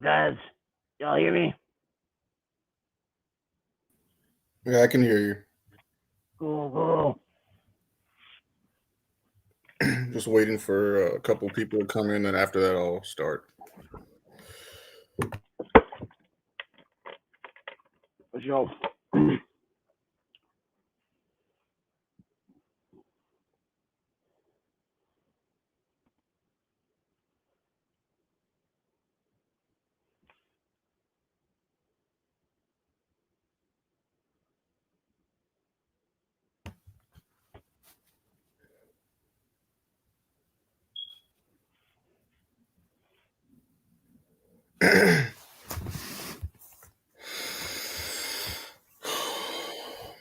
Guys, y'all hear me? Yeah, I can hear you. Cool, cool. Just waiting for a couple people to come in, and after that, I'll start. Let's go.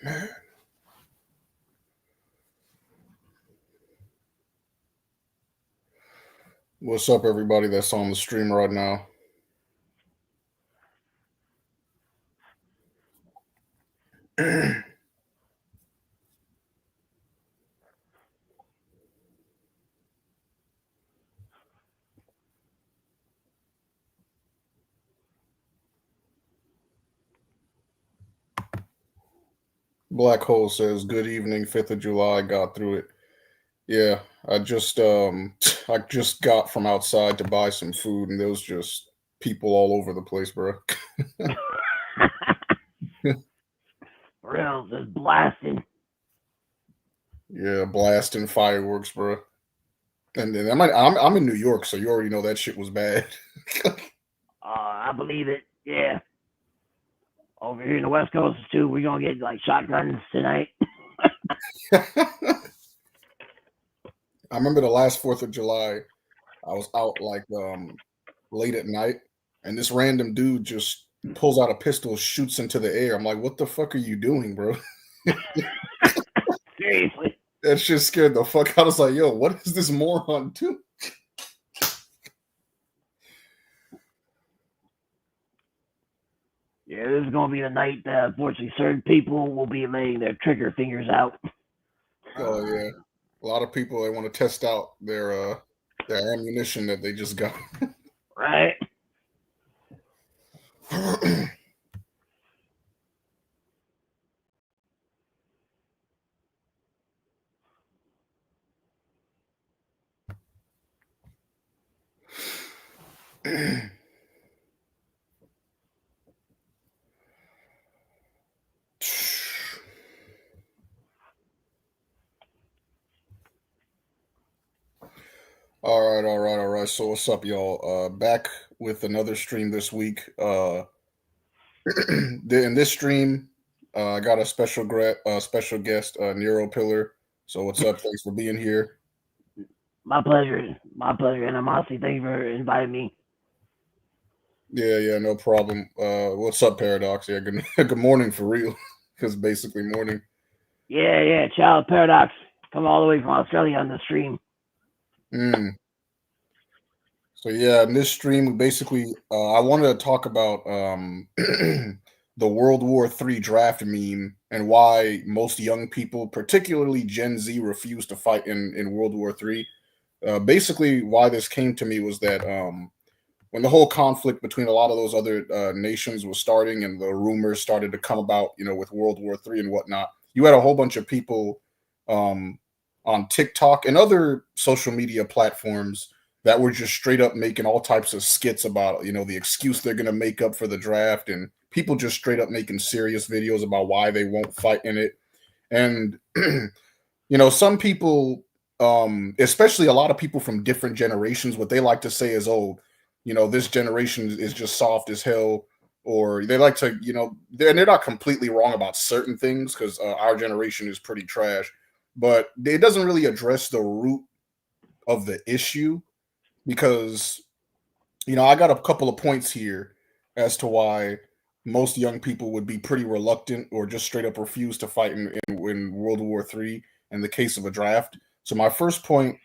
Man, what's up, everybody that's on the stream right now? Black Hole says, "Good evening, 5th of July. Got through it. Yeah, I just I just got from outside to buy some food, and there was just people all over the place, bro. For real, just blasting. Yeah, blasting fireworks, bro. And then I'm in New York, so you already know that shit was bad. I believe it. Yeah. Over here in the West Coast too, we're gonna get like shotguns tonight. I remember the last 4th of July. I was out like late at night, and this random dude just pulls out a pistol, shoots into the air. I'm like, what the fuck are you doing, bro? Seriously. That shit scared the fuck out. I was like, yo, what is this moron do? Yeah, this is gonna be the night that unfortunately certain people will be laying their trigger fingers out. Oh yeah, a lot of people they want to test out their ammunition that they just got. Right? All right, all right, all right. So what's up, y'all? Back with another stream this week. In this stream, I got a special guest, Nero Pillar. So what's up? Thanks for being here. My pleasure. My pleasure. And honestly, thank you for inviting me. Yeah, yeah, no problem. What's up, Paradox? Yeah, good good morning for real, because basically morning. Yeah, yeah, Child Paradox. Come all the way from Australia on the stream. Mm. So yeah, in this stream, we basically, I wanted to talk about the World War III draft meme and why most young people, particularly Gen Z, refuse to fight in World War III. Basically, why this came to me was that when the whole conflict between a lot of those other nations was starting and the rumors started to come about, with World War III and whatnot, you had a whole bunch of people um, on TikTok and other social media platforms that were just straight up making all types of skits about, the excuse they're going to make up for the draft, and people just straight up making serious videos about why they won't fight in it. And, some people, especially a lot of people from different generations, what they like to say is, oh, this generation is just soft as hell. Or they like to, they're not completely wrong about certain things because our generation is pretty trash, but it doesn't really address the root of the issue because, I got a couple of points here as to why most young people would be pretty reluctant or just straight up refuse to fight in World War III in the case of a draft. So my first point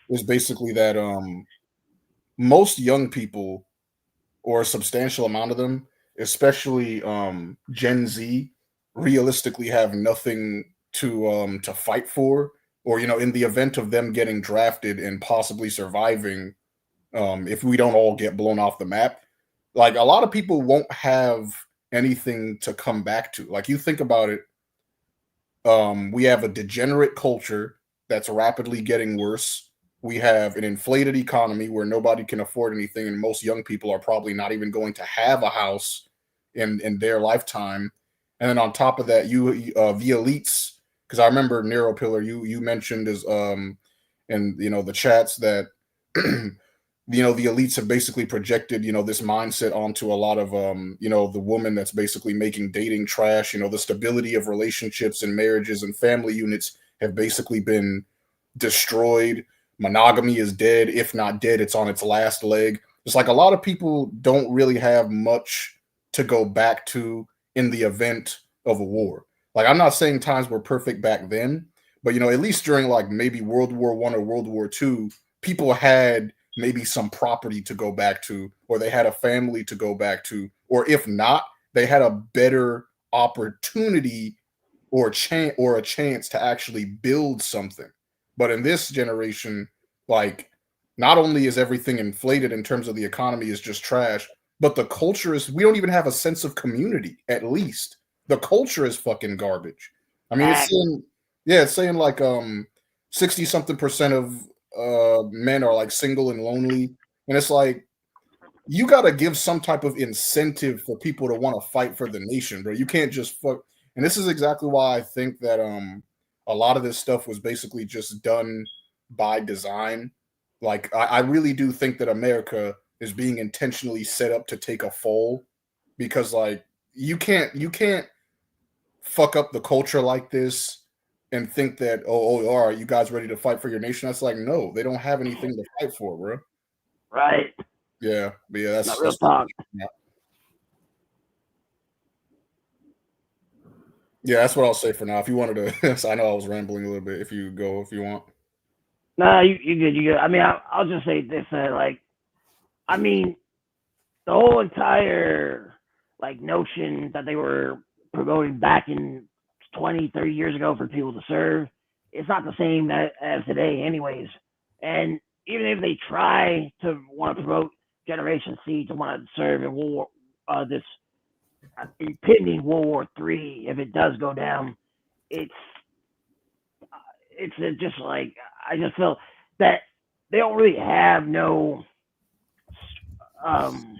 is basically that most young people, or a substantial amount of them, especially Gen Z, realistically have nothing to fight for, or in the event of them getting drafted and possibly surviving, if we don't all get blown off the map, like a lot of people won't have anything to come back to. Like you think about it, we have a degenerate culture that's rapidly getting worse. We have an inflated economy where nobody can afford anything, and most young people are probably not even going to have a house in their lifetime. And then on top of that, the elites, because I remember Nero Pillar, you mentioned is in the chats that the elites have basically projected this mindset onto a lot of the woman that's basically making dating trash. The stability of relationships and marriages and family units have basically been destroyed. Monogamy is dead. If not dead, it's on its last leg. It's like a lot of people don't really have much to go back to in the event of a war. Like, I'm not saying times were perfect back then, but at least during like maybe World War One or World War Two, people had maybe some property to go back to, or they had a family to go back to, or if not, they had a better opportunity or a chance to actually build something. But in this generation, like, not only is everything inflated in terms of the economy is just trash, but the culture is, we don't even have a sense of community. At least the culture is fucking garbage. I mean, Facts. it's saying like 60 something percent of men are like single and lonely, and it's like, you got to give some type of incentive for people to want to fight for the nation, bro. You can't just fuck. And this is exactly why I think that a lot of this stuff was basically just done by design. Like, I really do think that America is being intentionally set up to take a fall, because like you can't fuck up the culture like this and think that, oh, all right, you guys ready to fight for your nation? That's like, no, they don't have anything to fight for, bro. Right. Yeah, but yeah, Not real that's talk. yeah, that's what I'll say for now. If you wanted to, so I know I was rambling a little bit. If you go, if you want. Nah, you good. You good. I mean, I'll just say this. Like, I mean, the whole entire like notion that they were promoting back in 20, 30 years ago for people to serve, it's not the same as today, anyways. And even if they try to want to promote Generation C to want to serve in World War, this impending World War III, if it does go down, it's just like, I just feel that they don't really have no um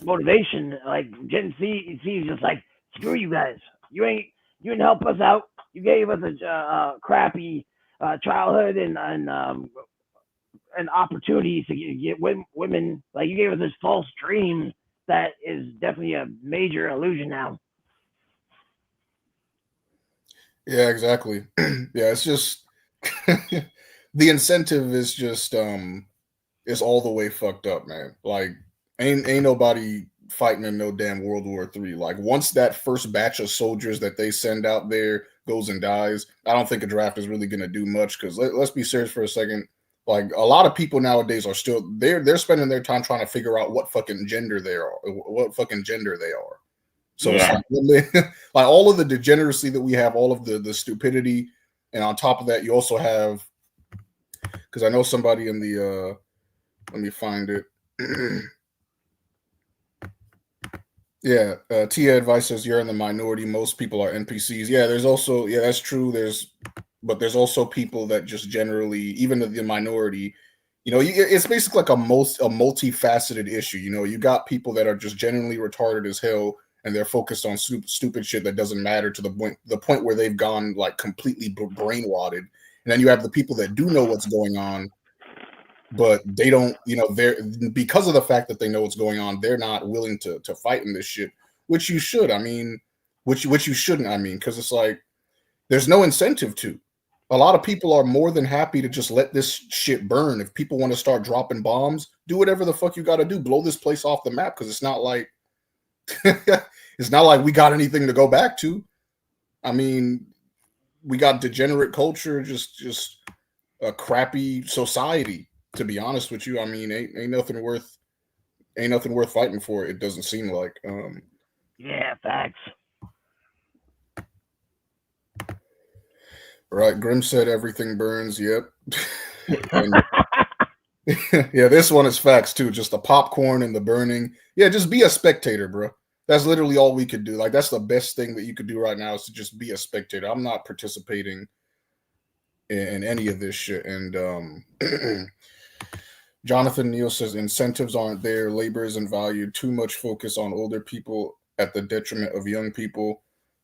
motivation. Like Gen Z is just like, screw you guys. You didn't help us out. You gave us a crappy childhood and opportunities to get women. Like, you gave us this false dream that is definitely a major illusion now. Yeah, exactly. Yeah, it's just the incentive is just is all the way fucked up, man. Like, ain't nobody fighting in no damn World War III. Like, once that first batch of soldiers that they send out there goes and dies, I don't think a draft is really gonna do much. Because let's be serious for a second. Like, a lot of people nowadays are still they're spending their time trying to figure out what fucking gender they are, what fucking gender they are. So it's Yeah. like, like all of the degeneracy that we have, all of the stupidity, and on top of that, you also have, because I know somebody in the let me find it. Yeah, Tia advice says you're in the minority. Most people are NPCs. Yeah, there's also, yeah, that's true. But there's also people that just generally, even the minority, it's basically like a multifaceted issue. You got people that are just genuinely retarded as hell, and they're focused on stupid shit that doesn't matter to the point where they've gone like completely brainwashed. And then you have the people that do know what's going on, but they don't, they're, because of the fact that they know what's going on, they're not willing to fight in this shit, which you should. I mean, which you shouldn't. I mean, because it's like, there's no incentive to. A lot of people are more than happy to just let this shit burn. If people want to start dropping bombs, do whatever the fuck you got to do. Blow this place off the map, because it's not like it's not like we got anything to go back to. I mean, we got degenerate culture, just a crappy society. To be honest with you, I mean, ain't nothing worth fighting for. It doesn't seem like. Yeah, facts. Right, Grim said everything burns. Yep. And Yeah, this one is facts too. Just the popcorn and the burning. Yeah, just be a spectator, bro. That's literally all we could do. Like that's the best thing that you could do right now is to just be a spectator. I'm not participating in any of this shit. And Jonathan Neal says incentives aren't there, labor isn't valued, too much focus on older people at the detriment of young people.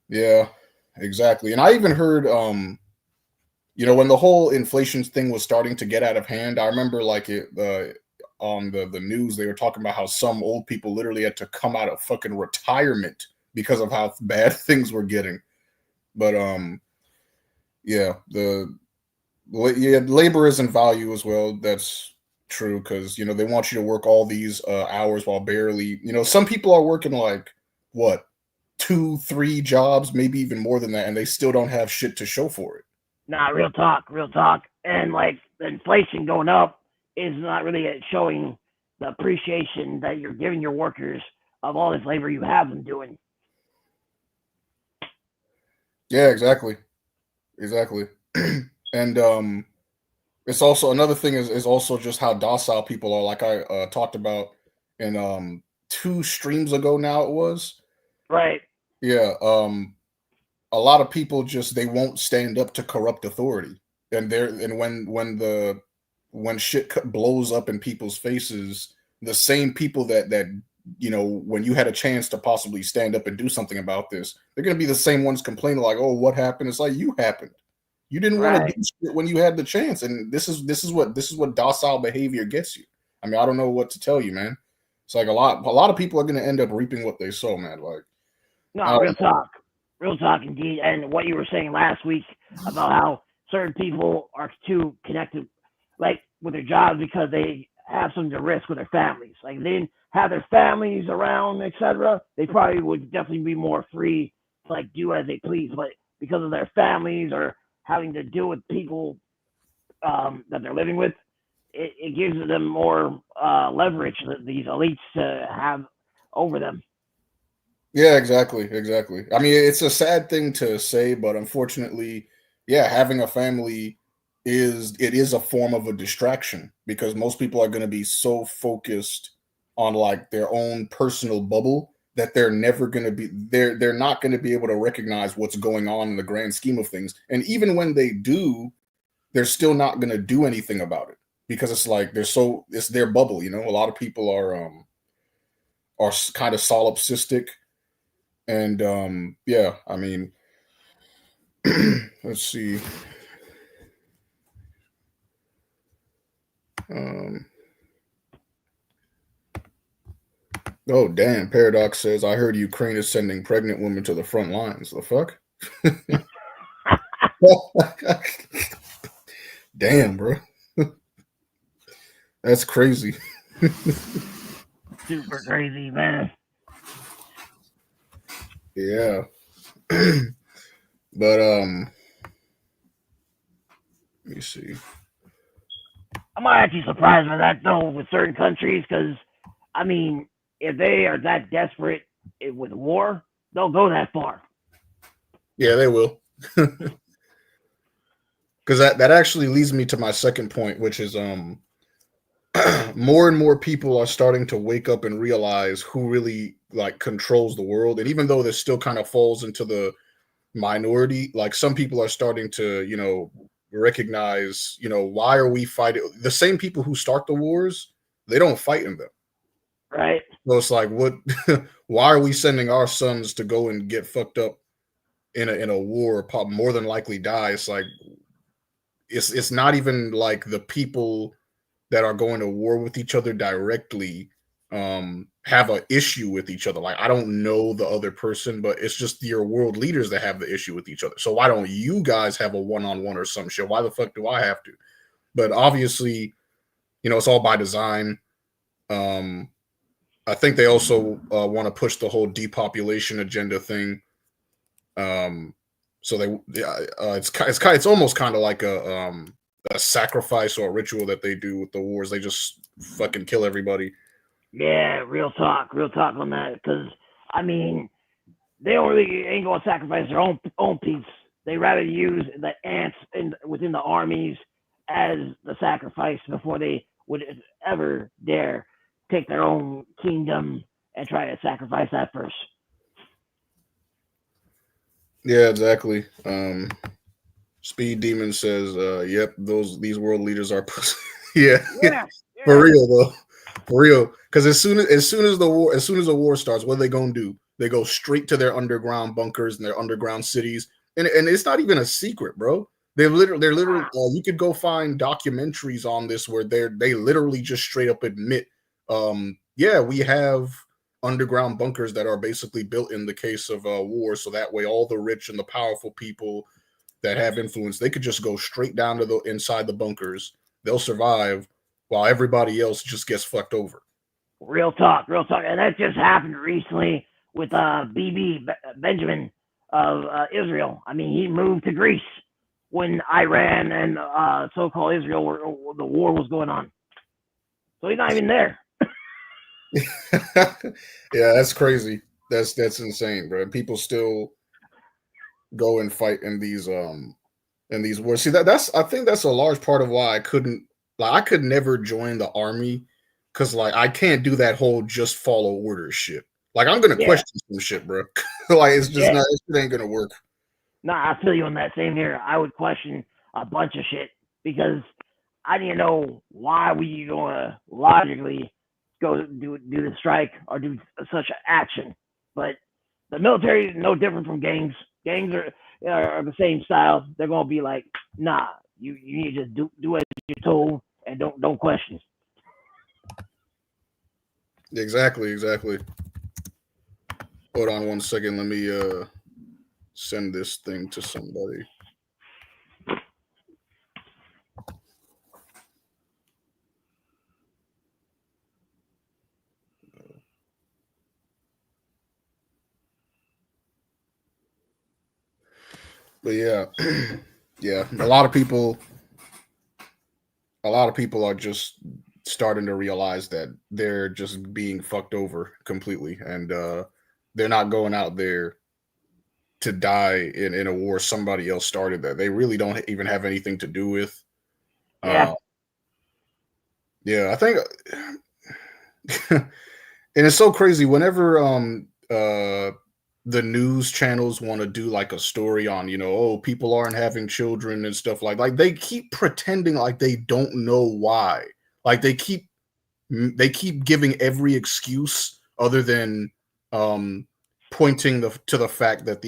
Yeah, exactly. And I even heard when the whole inflation thing was starting to get out of hand, I remember like it on the news they were talking about how some old people literally had to come out of fucking retirement because of how bad things were getting. But yeah, labor isn't value as well. That's true because they want you to work all these hours while barely. Some people are working like what 2, 3 jobs, maybe even more than that, and they still don't have shit to show for it. Nah, real talk, real talk. And like the inflation going up is not really showing the appreciation that you're giving your workers of all this labor you have them doing. Yeah, exactly. And it's also another thing is also just how docile people are. Like I talked about in 2 streams ago now it was. Right. Yeah. A lot of people just they won't stand up to corrupt authority. And when shit blows up in people's faces, the same people that when you had a chance to possibly stand up and do something about this, they're gonna be the same ones complaining like, "Oh, what happened?" It's like you happened. You didn't want to Right. do shit when you had the chance, and this is what docile behavior gets you. I mean, I don't know what to tell you, man. It's like a lot of people are gonna end up reaping what they sow, man. Like, I No, don't know. real talk indeed. And what you were saying last week about how certain people are too connected, like with their jobs because they have something to risk with their families. Like if they didn't have their families around, etc., they probably would definitely be more free to like do as they please. But because of their families or having to deal with people that they're living with, it gives them more leverage that these elites have over them. Yeah, exactly. I mean, it's a sad thing to say, but unfortunately, yeah, having a family is a form of a distraction because most people are going to be so focused on like their own personal bubble that they're not going to be able to recognize what's going on in the grand scheme of things. And even when they do, they're still not going to do anything about it because it's like it's their bubble. A lot of people are kind of solipsistic. And yeah, I mean, let's see. Um, oh, damn. Paradox says, I heard Ukraine is sending pregnant women to the front lines. The fuck? Damn, bro. That's crazy. Super crazy, man. Yeah. But let me see. I'm actually surprised by that though with certain countries because, I mean, if they are that desperate with war, they'll go that far. Yeah, they will. Because that actually leads me to my second point, which is more and more people are starting to wake up and realize who really like controls the world. And even though this still kind of falls into the minority, like some people are starting to recognize, why are we fighting the same people who start the wars? They don't fight in them. Right. So it's like, what? Why are we sending our sons to go and get fucked up in a war, more than likely die? It's like it's not even like the people that are going to war with each other directly have an issue with each other. Like, I don't know the other person, but it's just your world leaders that have the issue with each other. So why don't you guys have a one-on-one or some shit? Why the fuck do I have to? But obviously, it's all by design. um I think they also want to push the whole depopulation agenda thing. um so it's almost kind of like a sacrifice or a ritual that they do with the wars. They just fucking kill everybody. Yeah, real talk on that. Because I mean, they don't really ain't gonna sacrifice their own peeps. They rather use the ants within the armies as the sacrifice before they would ever dare take their own kingdom and try to sacrifice that first. Yeah, exactly. Speed Demon says, "Yep, these world leaders are." Yeah, Yeah, for yeah. real though, for real. Because as soon as the war starts, what are they gonna do? They go straight to their underground bunkers and their underground cities, and it's not even a secret, bro. They're literally. You could go find documentaries on this where they literally just straight up admit, yeah, we have underground bunkers that are basically built in the case of war, so that way all the rich and the powerful people that have influence, they could just go straight down to the inside the bunkers. They'll survive while everybody else just gets fucked over. Real talk, and that just happened recently with BB Benjamin of Israel. I mean, he moved to Greece when Iran and so-called Israel the war was going on. So he's not even there. Yeah, that's crazy. That's insane, bro. People still go and fight in these wars. See that's I think that's a large part of why I could never join the army because like I can't do that whole just follow orders shit. Like I'm gonna Yeah, question some shit, bro. Like it's just yeah. not it ain't gonna work. Nah, I feel you on that. Same here. I would question a bunch of shit because I didn't know why we gonna logically go do the strike or do such action. But the military is no different from gangs. Gangs are the same style. They're gonna be like, nah, you need to just do as you're told and don't question. Exactly, exactly. Hold on one second. Let me send this thing to somebody. But yeah, yeah, a lot of people are just starting to realize that they're just being fucked over completely, and they're not going out there to die in a war somebody else started that they really don't even have anything to do with. Yeah, Uh, yeah, I think, and it's so crazy whenever the news channels want to do like a story on oh people aren't having children and stuff like they keep pretending like they don't know why, like they keep giving every excuse other than um pointing to the fact that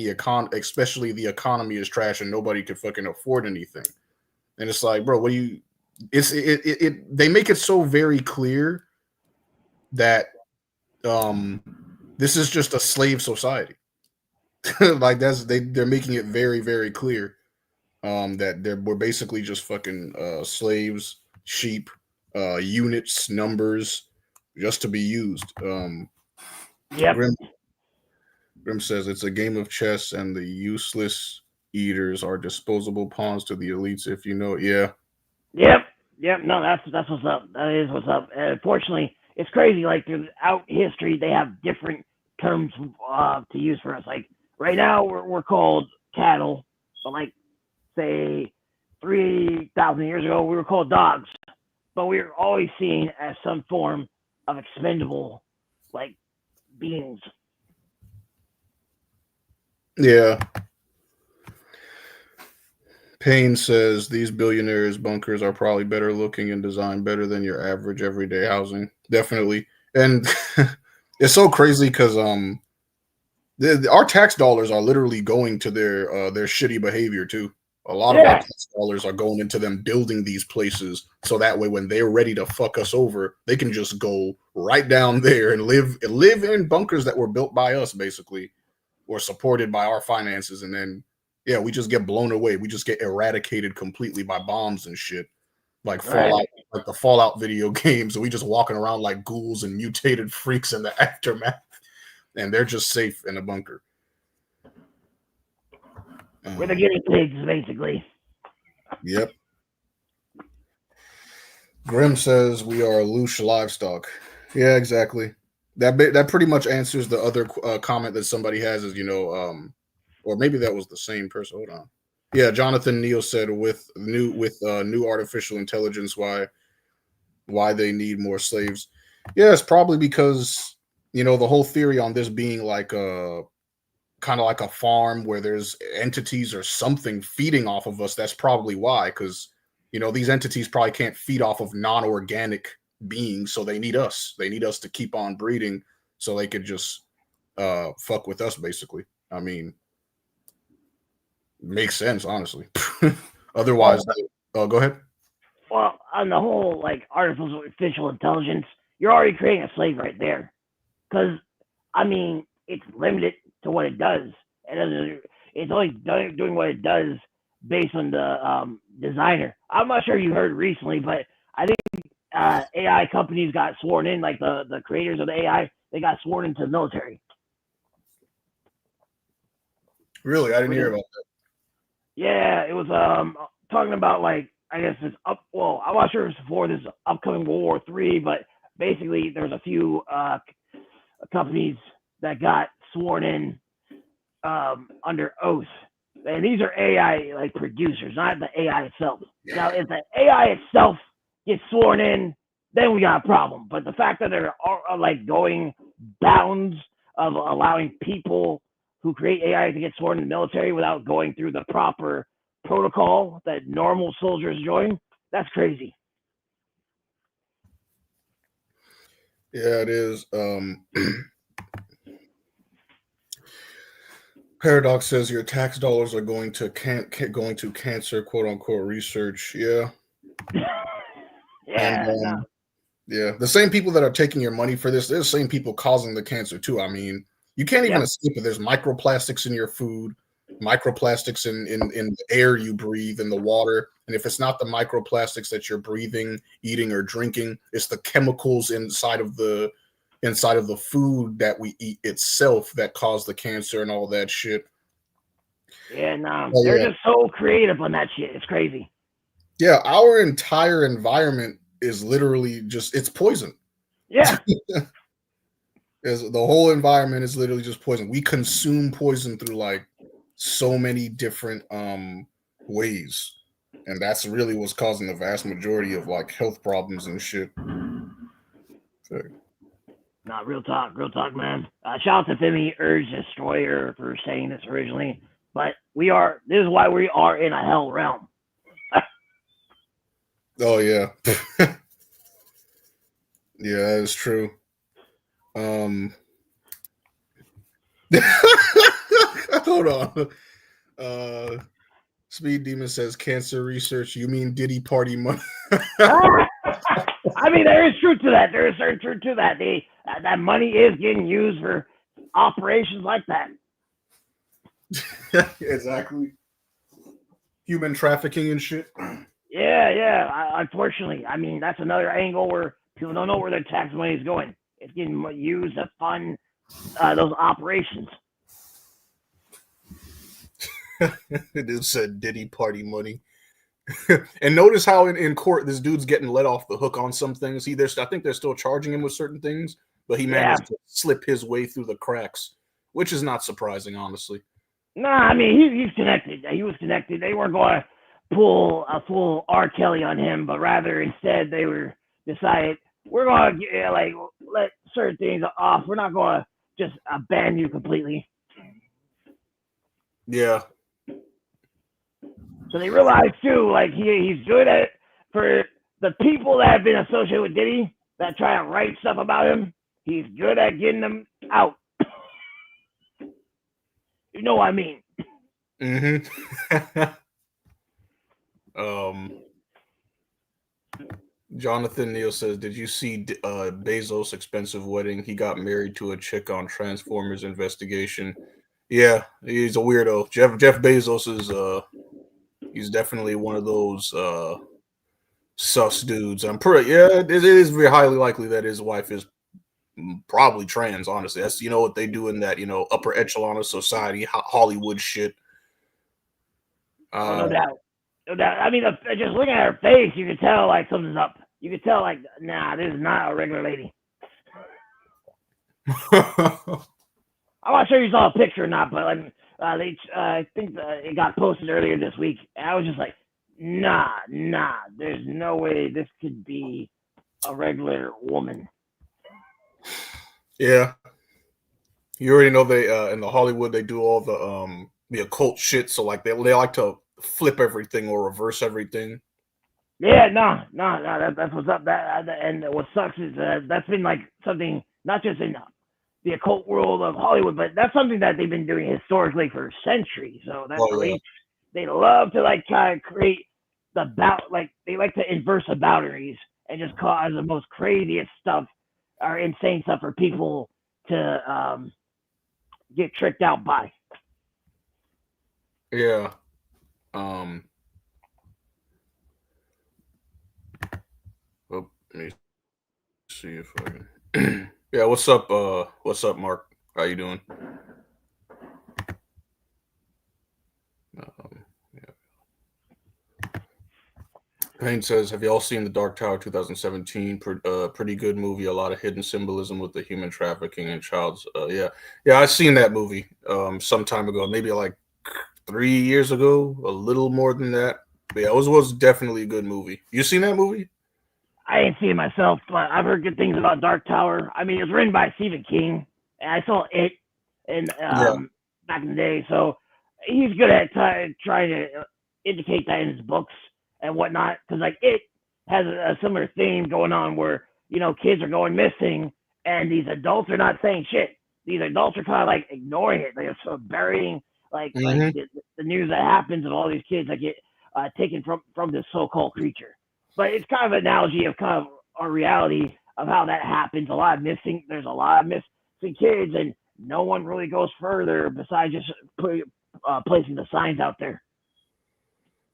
especially the economy is trash and nobody can fucking afford anything. And it's like, bro, what do you they make it so very clear that um this is just a slave society. Like they're making it very very clear that we're basically just fucking slaves, sheep, units, numbers, just to be used. yep, Grim Grim says it's a game of chess, and the useless eaters are disposable pawns to the elites. If you know, yeah, yep, yep. No, that's what's up. That is what's up. Unfortunately, it's crazy. Like throughout history, they have different terms to use for us. Like right now, we're called cattle, but like say 3,000 years ago, we were called dogs. But we were always seen as some form of expendable, like beings. yeah. Payne says these billionaires' bunkers are probably better looking and designed better than your average everyday housing. Definitely, and it's so crazy because our tax dollars are literally going to their shitty behavior too. A lot of our Yeah, tax dollars are going into them building these places, so that way when they're ready to fuck us over, they can just go right down there and live in bunkers that were built by us, basically, or supported by our finances, and then yeah, we just get blown away. We just get eradicated completely by bombs and shit, like right. Fallout, like the Fallout video games. And we just walking around like ghouls and mutated freaks in the aftermath, and they're just safe in a bunker. We're the Um, guinea pigs, basically. yep. Grim says we are loose livestock. Yeah, exactly. That pretty much answers the other comment that somebody has is or maybe that was the same person. Hold on. Yeah, Jonathan Neal said with new artificial intelligence, why they need more slaves. Yeah, it's probably because the whole theory on this being like a kind of like a farm where there's entities or something feeding off of us. That's probably why, because these entities probably can't feed off of non-organic beings, so they need us. They need us to keep on breeding, so they could just fuck with us, basically. I mean, makes sense, honestly. Otherwise, go ahead. Well, on the whole, like artificial intelligence, you're already creating a slave right there. Because, I mean, it's limited to what it does. It's only doing what it does based on the designer. I'm not sure you heard recently, but I think AI companies got sworn in, like the creators of the AI, they got sworn into the military. Really, I didn't hear about that. Yeah, it was talking about like I guess it's up. Well, I'm not sure if it's before this upcoming World War III, but basically there's a few companies that got sworn in under oath, and these are AI like producers, not the AI itself. Now, if the AI itself gets sworn in, then we got a problem. But the fact that they're like going bounds of allowing people who create AI to get sworn in the military without going through the proper protocol that normal soldiers join, that's crazy. Yeah, it is. Paradox says your tax dollars are going to cancer, quote unquote, research. Yeah, and Yeah, no, yeah, the same people that are taking your money for this, they're the same people causing the cancer too. I mean, you can't even yep, escape it. There's microplastics in your food, microplastics in the air you breathe, in the water. And if it's not the microplastics that you're breathing, eating, or drinking, it's the chemicals inside of the food that we eat itself that cause the cancer and all that shit. yeah, no, Oh, they're yeah. just so creative on that shit. It's crazy. Yeah, our entire environment is literally just it's poison. Yeah, Is the whole environment is literally just poison. We consume poison through like so many different ways. And that's really what's causing the vast majority of like health problems and shit. So, no, real talk, man. Shout out to Femi Urge Destroyer for saying this originally, but this is why we are in a hell realm. oh yeah. Yeah, that is true. Um hold on. Uh Speed Demon says cancer research. You mean Diddy party money? I mean, there is truth to that. There is certain truth to that. That money is getting used for operations like that. Exactly. Human trafficking and shit. Yeah, yeah. Unfortunately, I mean, that's another angle where people don't know where their tax money is going. It's getting used to fund those operations. It is said Diddy party money. And notice how in court this dude's getting let off the hook on some things. I think they're still charging him with certain things, but he Yeah. managed to slip his way through the cracks, which is not surprising, honestly. Nah, I mean, he's connected. He was connected. They weren't going to pull a full R. Kelly on him, but rather instead they were decided we're going to like let certain things off. We're not going to just ban you completely. Yeah. So they realized too, like he's good at for the people that have been associated with Diddy that try to write stuff about him. He's good at getting them out. You know what I mean? Mm-hmm. Jonathan Neal says, "Did you see Bezos' expensive wedding? He got married to a chick on Transformers investigation. Yeah, he's a weirdo. Jeff Bezos is he's definitely one of those sus dudes. It is very highly likely that his wife is probably trans. Honestly, that's what they do in that upper echelon of society, Hollywood shit. Oh, no doubt, no doubt. I mean, just looking at her face, you could tell like something's up. You could tell like, nah, this is not a regular lady. I'm not sure you saw a picture or not, but like, I think it got posted earlier this week, and I was just like, nah, there's no way this could be a regular woman. Yeah, you already know they in the Hollywood they do all the occult shit. So like they like to flip everything or reverse everything. Yeah, no. That's what's up. And what sucks is that's been like something not just in the occult world of Hollywood, but that's something that they've been doing historically for centuries. So that's Oh yeah, they love to like kind of create like they like to inverse the boundaries and just cause the most craziest stuff or insane stuff for people to get tricked out by. yeah. Um, oh, let me see if I can. Yeah, what's up? What's up, Mark? How you doing? Yeah. Payne says, "Have y'all seen The Dark Tower 2017? Pretty good movie. A lot of hidden symbolism with the human trafficking and child's. Yeah. I seen that movie some time ago, maybe like 3 years ago, a little more than that. But yeah, it was definitely a good movie. You seen that movie? I ain't seen it myself, but I've heard good things about Dark Tower. I mean, it was written by Stephen King, and I saw it in Yeah. back in the day. So he's good at trying to indicate that in his books and whatnot. Because like it has a similar theme going on where kids are going missing, and these adults are not saying shit. These adults are kind of like ignoring it. They're sort of burying like Hmm. the news that happens of all these kids that get taken from this so-called creature. But it's kind of an analogy of kind of our reality of how that happens. There's a lot of missing kids, and no one really goes further besides just placing the signs out there.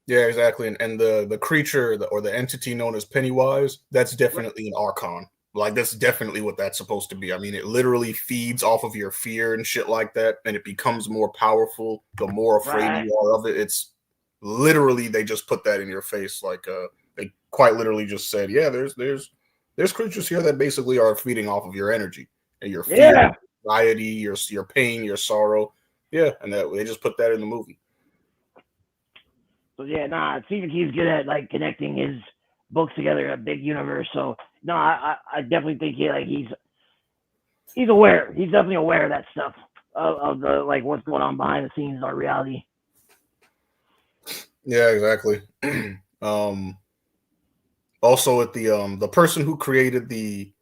Yeah, exactly. And the creature or the entity known as Pennywise, that's definitely an archon. Like that's definitely what that's supposed to be. I mean, it literally feeds off of your fear and shit like that, and it becomes more powerful the more afraid Right. you are of it. It's literally they just put that in your face. Like they quite literally just said, yeah, there's creatures here that basically are feeding off of your energy and your fear, Yeah. anxiety, your pain, your sorrow. Yeah, and that they just put that in the movie. So yeah, Stephen King's good at like connecting his books together in a big universe. So no, I definitely think he's aware. He's definitely aware of that stuff of the like what's going on behind the scenes in our reality. Yeah, exactly. um Also with the person who created the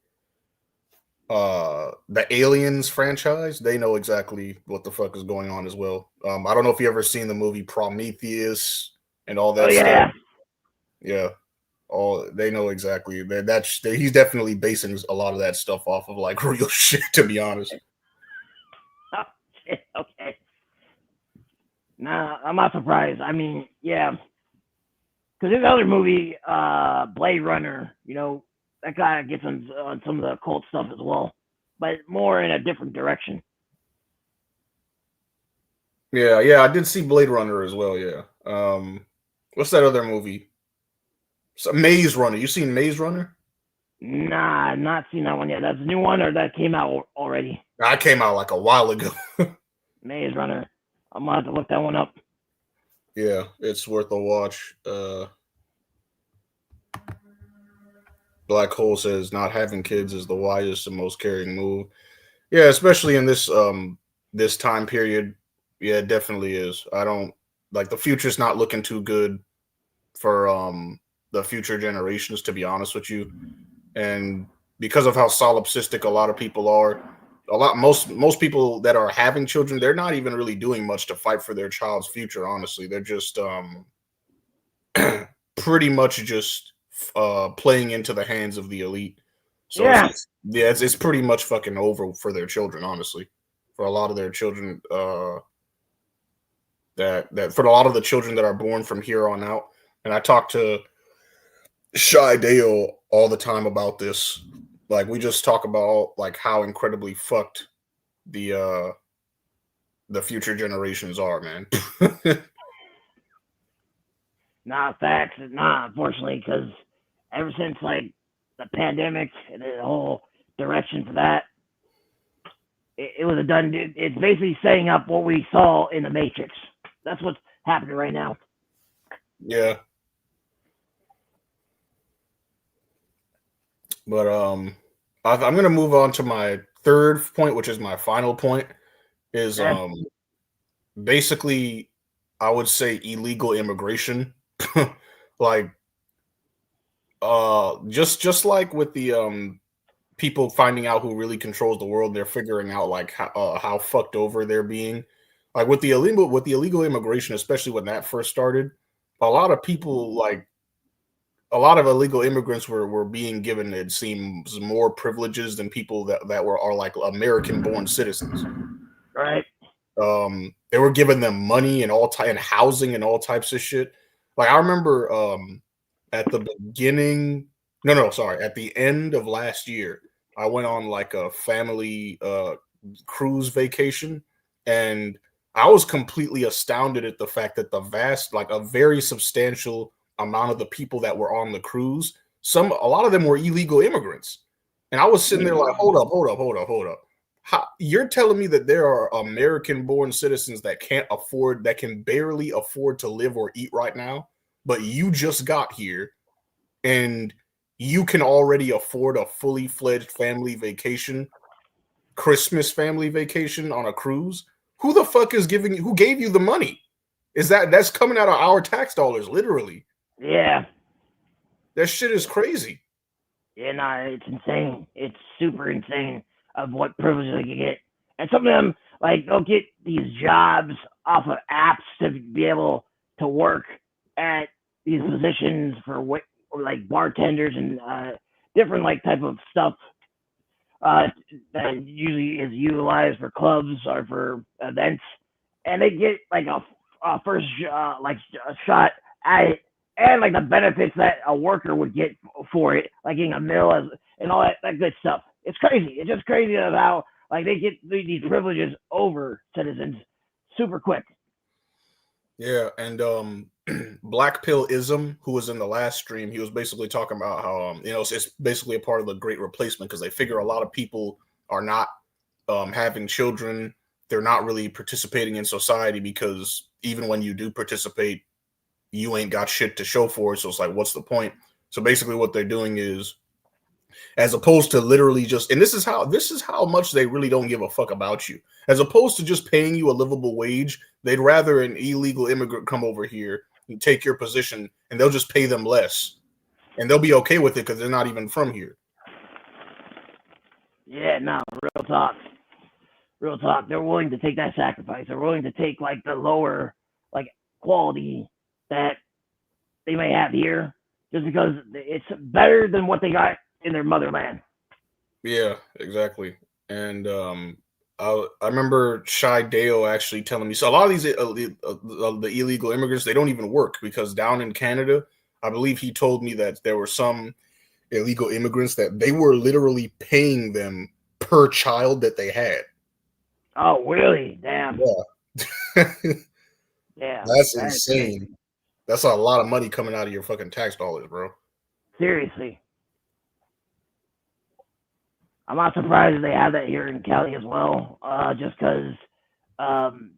Aliens franchise, they know exactly what the fuck is going on as well. I don't know if you ever seen the movie Prometheus and all Oh that stuff. yeah. Yeah, all they know exactly. He's definitely basing a lot of that stuff off of like real shit, to be honest. Oh, shit. Okay. I'm not surprised. I mean, yeah, because his other movie, Blade Runner, that kind of gets on some of the cult stuff as well, but more in a different direction. Yeah, I did see Blade Runner as well. Yeah. What's that other movie? Maze Runner. You seen Maze Runner? Nah, I've not seen that one yet. That's a new one, or that came out already. I came out like a while ago. Maze Runner. I'm gonna have to look that one up. Yeah, it's worth a watch. Black Hole says not having kids is the wisest and most caring move. Yeah, especially in this time period. Yeah, it definitely is. I don't like the future's not looking too good for the future generations, to be honest with you. And because of how solipsistic a lot of people are, most people that are having children, they're not even really doing much to fight for their child's future, honestly. They're just pretty much just playing into the hands of the elite. So Yeah, it's pretty much fucking over for their children, honestly. For a lot of their children, that for a lot of the children that are born from here on out, and I talk to Shy Dale all the time about this. Like we just talk about like how incredibly fucked the future generations are, man. facts. Unfortunately, because ever since like the pandemic and the whole direction for that, it was a done. It's basically setting up what we saw in the Matrix. That's what's happening right now. Yeah. But I'm gonna move on to my third point, which is my final point. Is Okay. basically, I would say illegal immigration. Like just like with the people finding out who really controls the world, they're figuring out like how fucked over they're being. Like with the illegal immigration, especially when that first started, a lot of people like a lot of illegal immigrants were being given, it seems, more privileges than people that were are like American born citizens. Right. They were giving them money and and housing and all types of shit. Like I remember at the beginning, no, sorry, at the end of last year, I went on like a family cruise vacation, and I was completely astounded at the fact that like a very substantial amount of the people that were on the cruise, a lot of them were illegal immigrants. And I was sitting there like, hold up. You're telling me that there are American born citizens that can barely afford to live or eat right now, but you just got here and you can already afford a fully fledged family vacation, Christmas family vacation on a cruise? Who the fuck is giving you, who gave you the money? That's coming out of our tax dollars, literally. Yeah. That shit is crazy. Yeah, nah, it's insane. It's super insane of what privileges they can get. And some of them, like, they'll get these jobs off of apps to be able to work at these positions for what, like bartenders and different like type of stuff uh, that usually is utilized for clubs or for events, and they get like a first like a shot at it, and like the benefits that a worker would get for it, like getting a meal and all that good stuff. It's crazy. It's just crazy of how like they get these privileges over citizens super quick. Yeah, and Black Pill Ism, who was in the last stream, he was basically talking about how it's basically a part of the Great Replacement because they figure a lot of people are not having children, they're not really participating in society because even when you do participate, you ain't got shit to show for it. So it's like, what's the point? So basically, what they're doing is, as opposed to literally just, and this is how much they really don't give a fuck about you. As opposed to just paying you a livable wage, they'd rather an illegal immigrant come over here and take your position, and they'll just pay them less, and they'll be okay with it because they're not even from here. Yeah, no, real talk. Real talk. They're willing to take that sacrifice. They're willing to take like the lower like quality that they may have here just because it's better than what they got in their motherland. Yeah, exactly. And I remember Shy Dale actually telling me, so a lot of these the illegal immigrants, they don't even work because down in Canada, I believe he told me that there were some illegal immigrants that they were literally paying them per child that they had. Oh, really? Damn. Yeah. Yeah, That's that is insane. crazy. That's a lot of money coming out of your fucking tax dollars, bro. Seriously. I'm not surprised they have that here in Cali as well, just because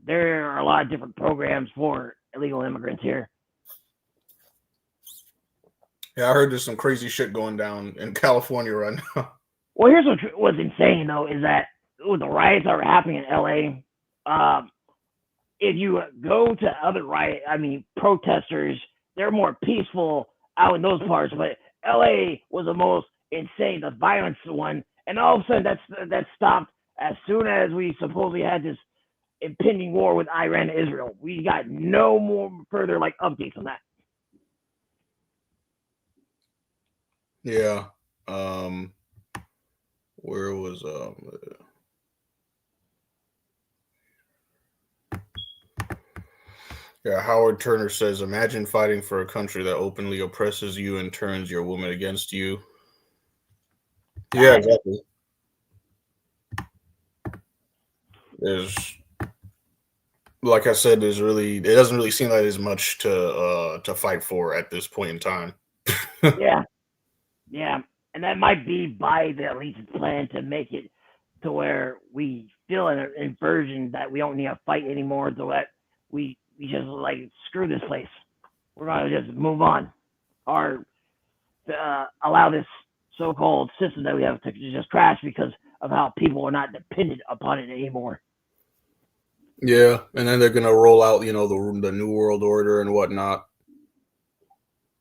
there are a lot of different programs for illegal immigrants here. Yeah, I heard there's some crazy shit going down in California right now. Well, here's what's insane though is that with the riots that were happening in LA, if you go to other protesters, they're more peaceful out in those parts. But LA was the most insane, the violence one, and all of a sudden that stopped as soon as we supposedly had this impending war with Iran and Israel. We got no more further like updates on that. Yeah. Where was Yeah, Howard Turner says, imagine fighting for a country that openly oppresses you and turns your woman against you. Yeah, exactly. There's, like I said, it doesn't really seem like there's much to fight for at this point in time. Yeah, yeah, and that might be by the elite's plan to make it to where we feel an inversion that we don't need to fight anymore, so that we just like screw this place. We're gonna just move on or allow this so-called system that we have to just crash because of how people are not dependent upon it anymore. Yeah, and then they're gonna roll out, the new world order and whatnot.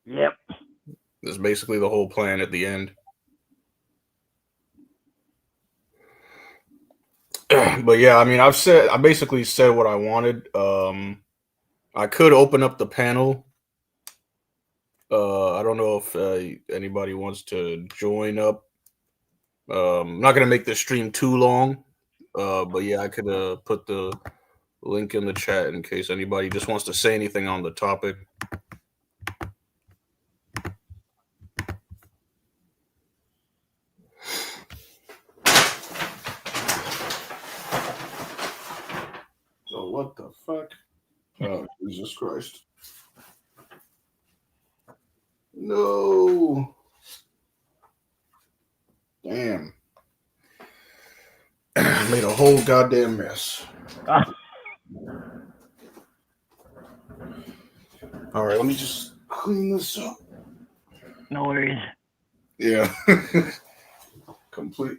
Yep. That's basically the whole plan at the end. But yeah, I mean, I basically said what I wanted. I could open up the panel. I don't know if anybody wants to join up. I'm not gonna make this stream too long. But yeah, I could put the link in the chat in case anybody just wants to say anything on the topic. So what the fuck? Oh, Jesus Christ. No. Damn. I made a whole goddamn mess. All right, let me just clean this up. No worries. Yeah. Complete.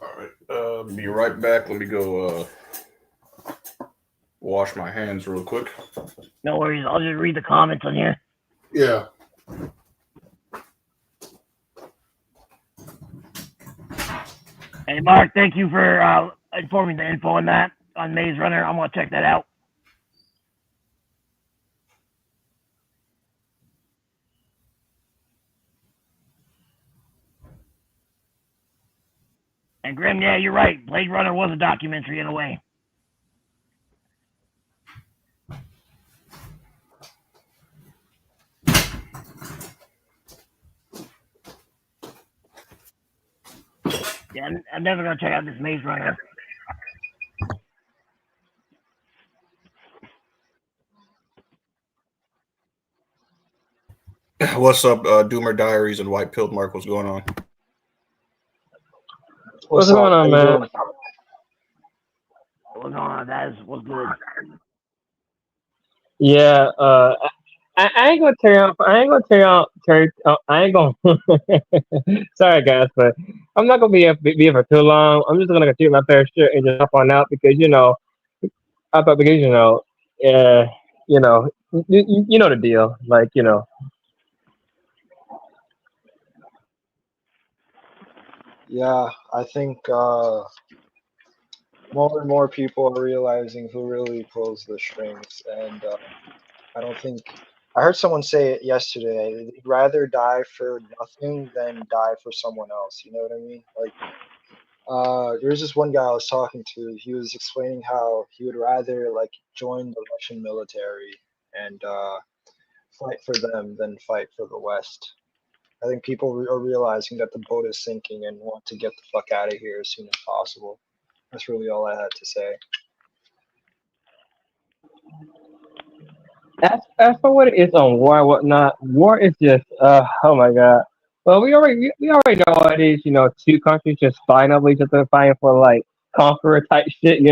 All right. Be right back. Let me go wash my hands real quick. No worries. I'll just read the comments on here. Yeah. Hey, Mark, thank you for informing the info on that, on Maze Runner. I'm going to check that out. And Grim, yeah, you're right. Blade Runner was a documentary in a way. Yeah, I'm never going to check out this Maze Runner. What's up, Doomer Diaries and White Pilled Mark? What's going on? What's going on, man? What's going on? What's good. Yeah, I ain't gonna tell you. I ain't gonna tell you. I ain't gonna. Sorry, guys, but I'm not gonna be here for too long. I'm just gonna continue my fair share and just hop on out because I thought because uh, you know the deal. Like Yeah, I think more and more people are realizing who really pulls the strings, and I don't think I heard someone say it yesterday. They'd rather die for nothing than die for someone else. You know what I mean? Like, there's this one guy I was talking to. He was explaining how he would rather like join the Russian military and fight for them than fight for the West. I think people are realizing that the boat is sinking and want to get the fuck out of here as soon as possible. That's really all I had to say. as for what it is on war and whatnot, war is just oh my god. Well, we already know what it is. Two countries just fighting over each other, fighting for like conqueror type shit.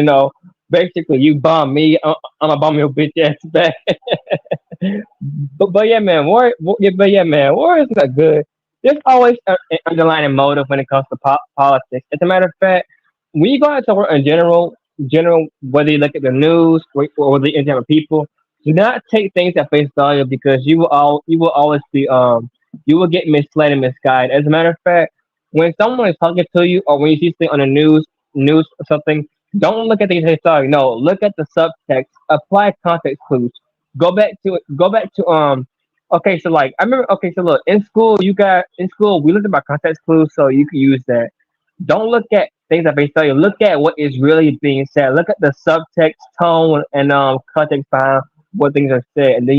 Basically you bomb me, I'm gonna bomb your bitch ass back. But yeah, man, war is not good. There's always an underlying motive when it comes to politics. As a matter of fact, when you go out to war in general, whether you look at the news or the internet people, do not take things at face value because you will always be you will get misled and misguided. As a matter of fact, when someone is talking to you or when you see something on the news or something, don't look at the face value. No, look at the subtext. Apply context clues. Go back to. Okay, so like I remember. Okay, so look, in school we looked at my context clues, so you can use that. Don't look at things that they tell you. Look at what is really being said. Look at the subtext, tone, and context behind what things are said, and then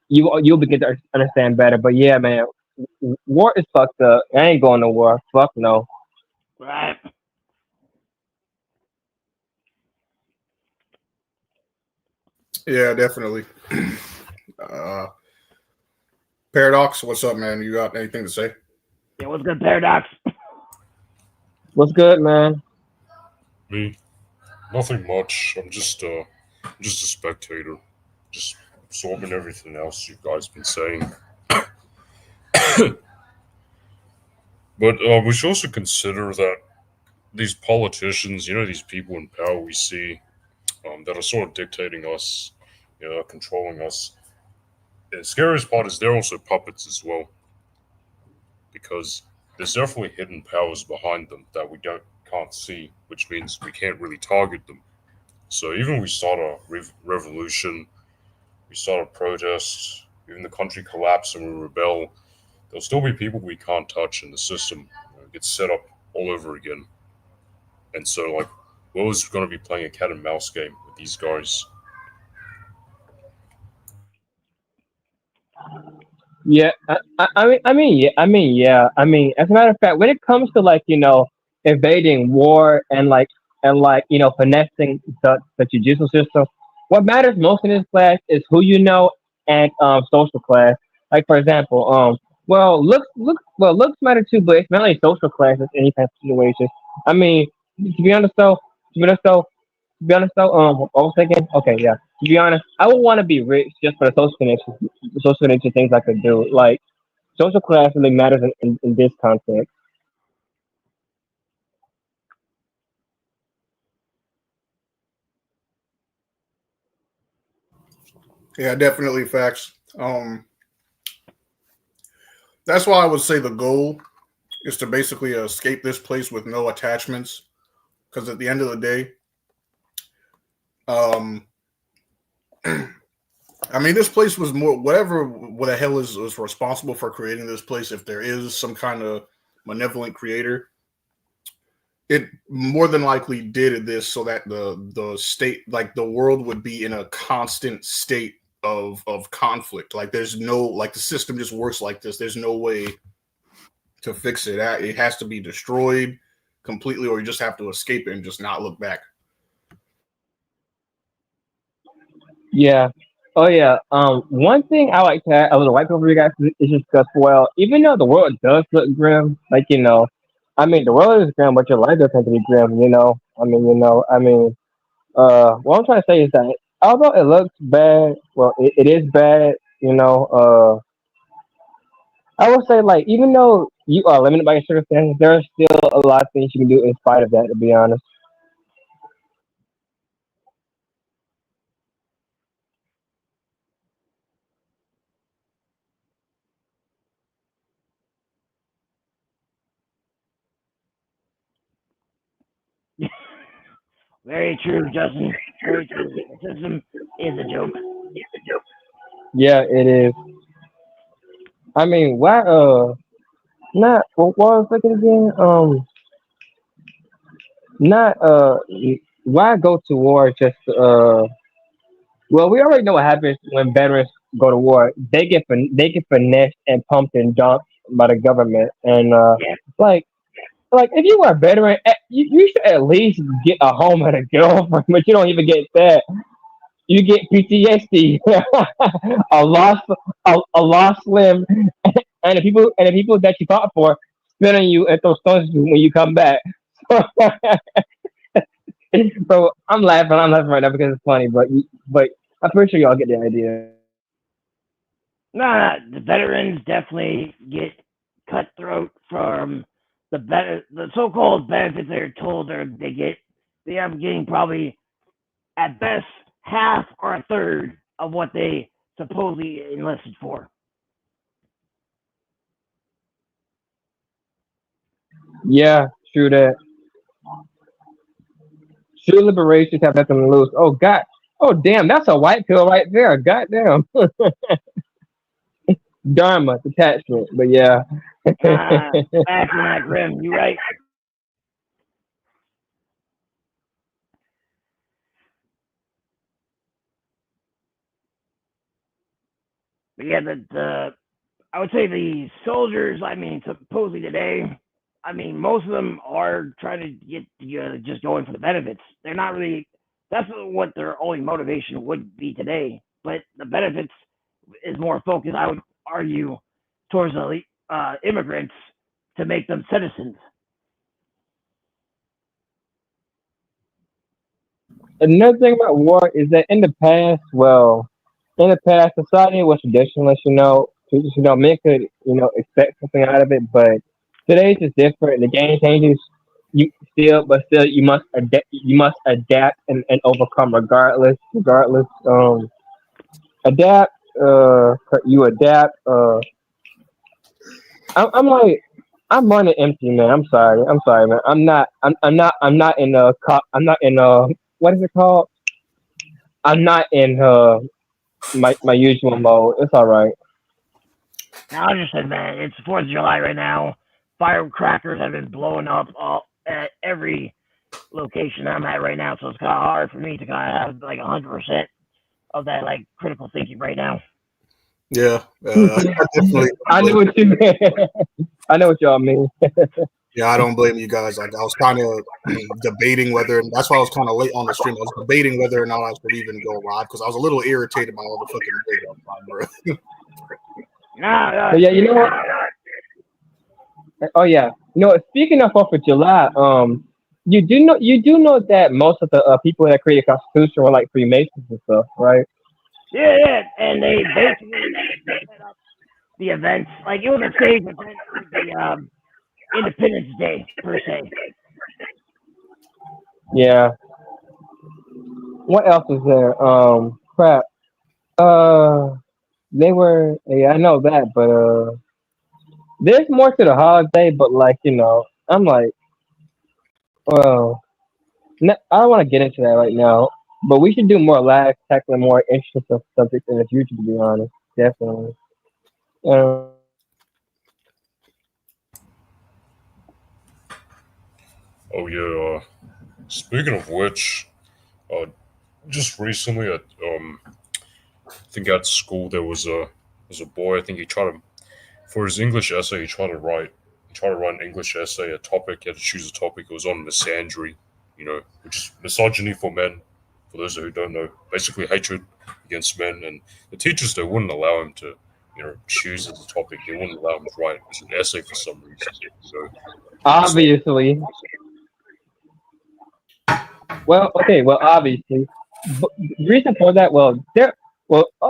you'll begin to understand better. But yeah, man, war is fucked up. I ain't going to war. Fuck no. Right. Yeah, definitely. Uh, Paradox, what's up, man? You got anything to say? Yeah, what's good, Paradox? What's good, man? Me, nothing much. just a spectator, just absorbing everything else you guys been saying. But we should also consider that these politicians, these people in power we see, that are sort of dictating us, controlling us. The scariest part is they're also puppets as well, because there's definitely hidden powers behind them that we can't see, which means we can't really target them. So even we start a revolution, we start a protest, even the country collapse and we rebel, there'll still be people we can't touch, and the system gets set up all over again. And so, like, we're always going to be playing a cat and mouse game with these guys. Yeah, yeah. As a matter of fact, when it comes to like invading war and finessing the judicial system, what matters most in this class is who you know and social class. Like for example, looks matter too, but it's mainly social class in any type of situation. I mean, to be honest though, to be honest though, what was I thinking? Okay, yeah. To be honest, I would want to be rich just for the social connection things I could do. Like social class really matters in this context. Yeah, definitely facts. That's why I would say the goal is to basically escape this place with no attachments. Because at the end of the day, um, I mean, this place was more whatever. What the hell is was responsible for creating this place? If there is some kind of malevolent creator, it more than likely did this so that the state, like the world, would be in a constant state of conflict. Like there's no like the system just works like this. There's no way to fix it. It has to be destroyed completely, or you just have to escape it and just not look back. Yeah. Oh yeah. One thing I like to add a little white paper for you guys is just because, well, even though the world does look grim, the world is grim, but your life doesn't have to be grim. What I'm trying to say is that although it looks bad, well, it is bad. I would say like even though you are limited by your circumstances, there are still a lot of things you can do in spite of that. To be honest. Very true, Justin. Very true. The system is a joke. Yeah, it is. I mean, why? Not what was I thinking again? Not why go to war just well, we already know what happens when veterans go to war. They get finessed and pumped and dumped by the government, and Yeah. like if you are a veteran, you should at least get a home and a girlfriend, but you don't even get that. You get PTSD, a lost limb, and the people that you fought for spit on you and throw stones at you when you come back. So I'm laughing right now because it's funny, but I'm pretty sure y'all get the idea. Nah, the veterans definitely get cutthroat from the so-called benefits they're told they are getting probably at best half or a third of what they supposedly enlisted for. Yeah, true that. True liberations have nothing to lose. Oh God. Oh damn, that's a white pill right there. Goddamn. Dharma detachment. But yeah. Back in that grim, you right. But yeah, the I would say the soldiers. I mean, supposedly today, I mean, most of them are trying to get just going for the benefits. They're not really. That's what their only motivation would be today. But the benefits is more focused, I would argue, towards the immigrants to make them citizens. Another thing about war is that in the past, society was traditionalist. Men could expect something out of it, but today's is different. The game changes. But still, you must adapt. You must adapt and overcome regardless. Adapt. You adapt. I'm like, I'm running empty, man. I'm sorry. I'm sorry, man. I'm not in I'm not in what is it called? I'm not in my usual mode. It's all right. Now, I just said, man, it's 4th of July right now. Firecrackers have been blowing up all at every location I'm at right now, so it's kind of hard for me to kind of have like 100% of that like critical thinking right now. Yeah, I definitely. I know what you mean. I know what y'all mean. Yeah, I don't blame you guys. Like, I was kind of debating whether, that's why I was kind of late on the stream. I was debating whether or not I should even go live because I was a little irritated by all the fucking debate outside, bro. Nah, But yeah, you know what? Oh yeah, speaking of 4th of July, you do know that most of the people that created the Constitution were like Freemasons and stuff, right? yeah, and they basically set up the events like it was a stage event for the Independence Day per se. Yeah. What else is there? Crap. They were. Yeah, I know that, but there's more to the holiday. But like, I'm like, well, I don't want to get into that right now. But we should do more live tackling more interesting subjects in the future. To be honest, definitely. Oh yeah. Speaking of which, uh, just recently at I think at school there was a boy. I think he tried to for his English essay. He tried to write an English essay. A topic. He had to choose a topic. It was on misandry. Which is misogyny for men. For those who don't know, basically hatred against men. And the teachers, they wouldn't allow him to choose as a topic. They wouldn't allow him to write an essay for some reason. It's like, Obviously. Well, okay. Well, obviously. But the reason for that,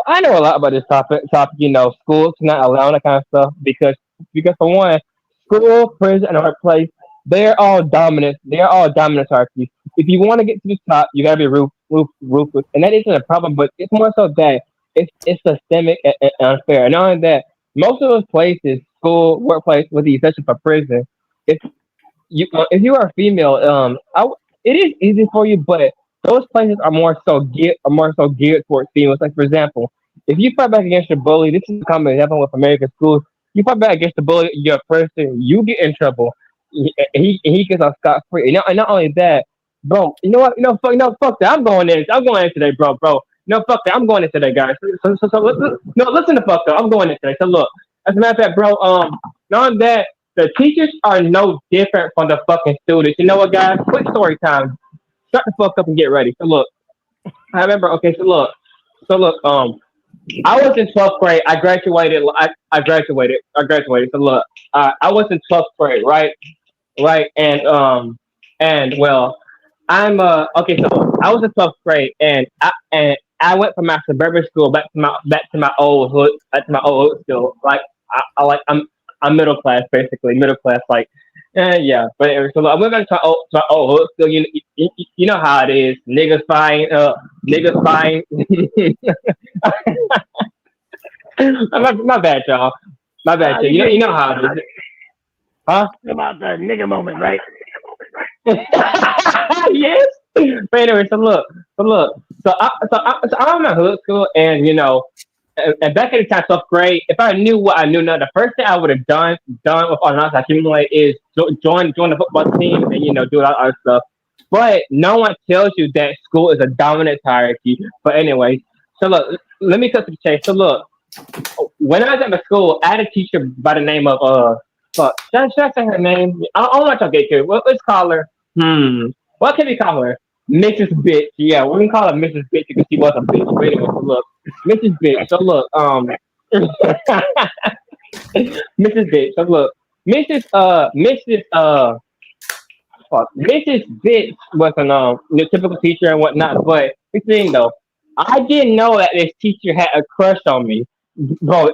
I know a lot about this topic. Schools not allowing that kind of stuff because for one, school, prison, and workplace, They're all dominant hierarchies. If you want to get to the top, you gotta be ruthless, and that isn't a problem. But it's more so that it's systemic and unfair. And not only that, most of those places, school, workplace, with the exception for prison, if if you are a female, it is easy for you, but those places are more so geared towards females. Like for example, if you fight back against your bully, this is a common example with American schools. You fight back against the bully, you're a person, you get in trouble. He gets off scot free. And not only that, bro. You know what? Fuck that. I'm going in. I'm going in today, bro. Fuck that. I'm going in today, guys. Listen to fuck that. I'm going in today. So look, as a matter of fact, bro. Not only that. The teachers are no different from the fucking students. You know what, guys? Quick story time. Shut the fuck up and get ready. So look, I remember. Okay, so look. I was in 12th grade. I graduated. I graduated. So look, I was in 12th grade, right? Right, and well, okay. So I was in 12th grade, and I went from my suburban school back to my old hood, school. Like I'm middle class, basically middle class. Like, yeah. But anyway, so I went back to my old hood school. You know how it is. Niggas fine. Niggas fine. my bad, y'all. My bad, y'all. You know how it is. Huh? About the nigga moment, right? Yes. But anyway, so I'm in hood school, and back in the time, 12th grade, if I knew what I knew now, the first thing I would have done with all the knowledge I accumulate is join the football team and do all that other stuff. But no one tells you that school is a dominant hierarchy. But anyway, so look, let me cut to the chase. So look, when I was at my school, I had a teacher by the name of fuck. Should I say her name? I don't want y'all to get here. Let's call her. What can we call her? Mrs. Bitch. Yeah, we can call her Mrs. Bitch because she was a bitch. But anyway, so look, Mrs. Bitch. So look, Mrs. Bitch. So look, Mrs. Bitch was an the typical teacher and whatnot. But the thing though, I didn't know that this teacher had a crush on me, bro.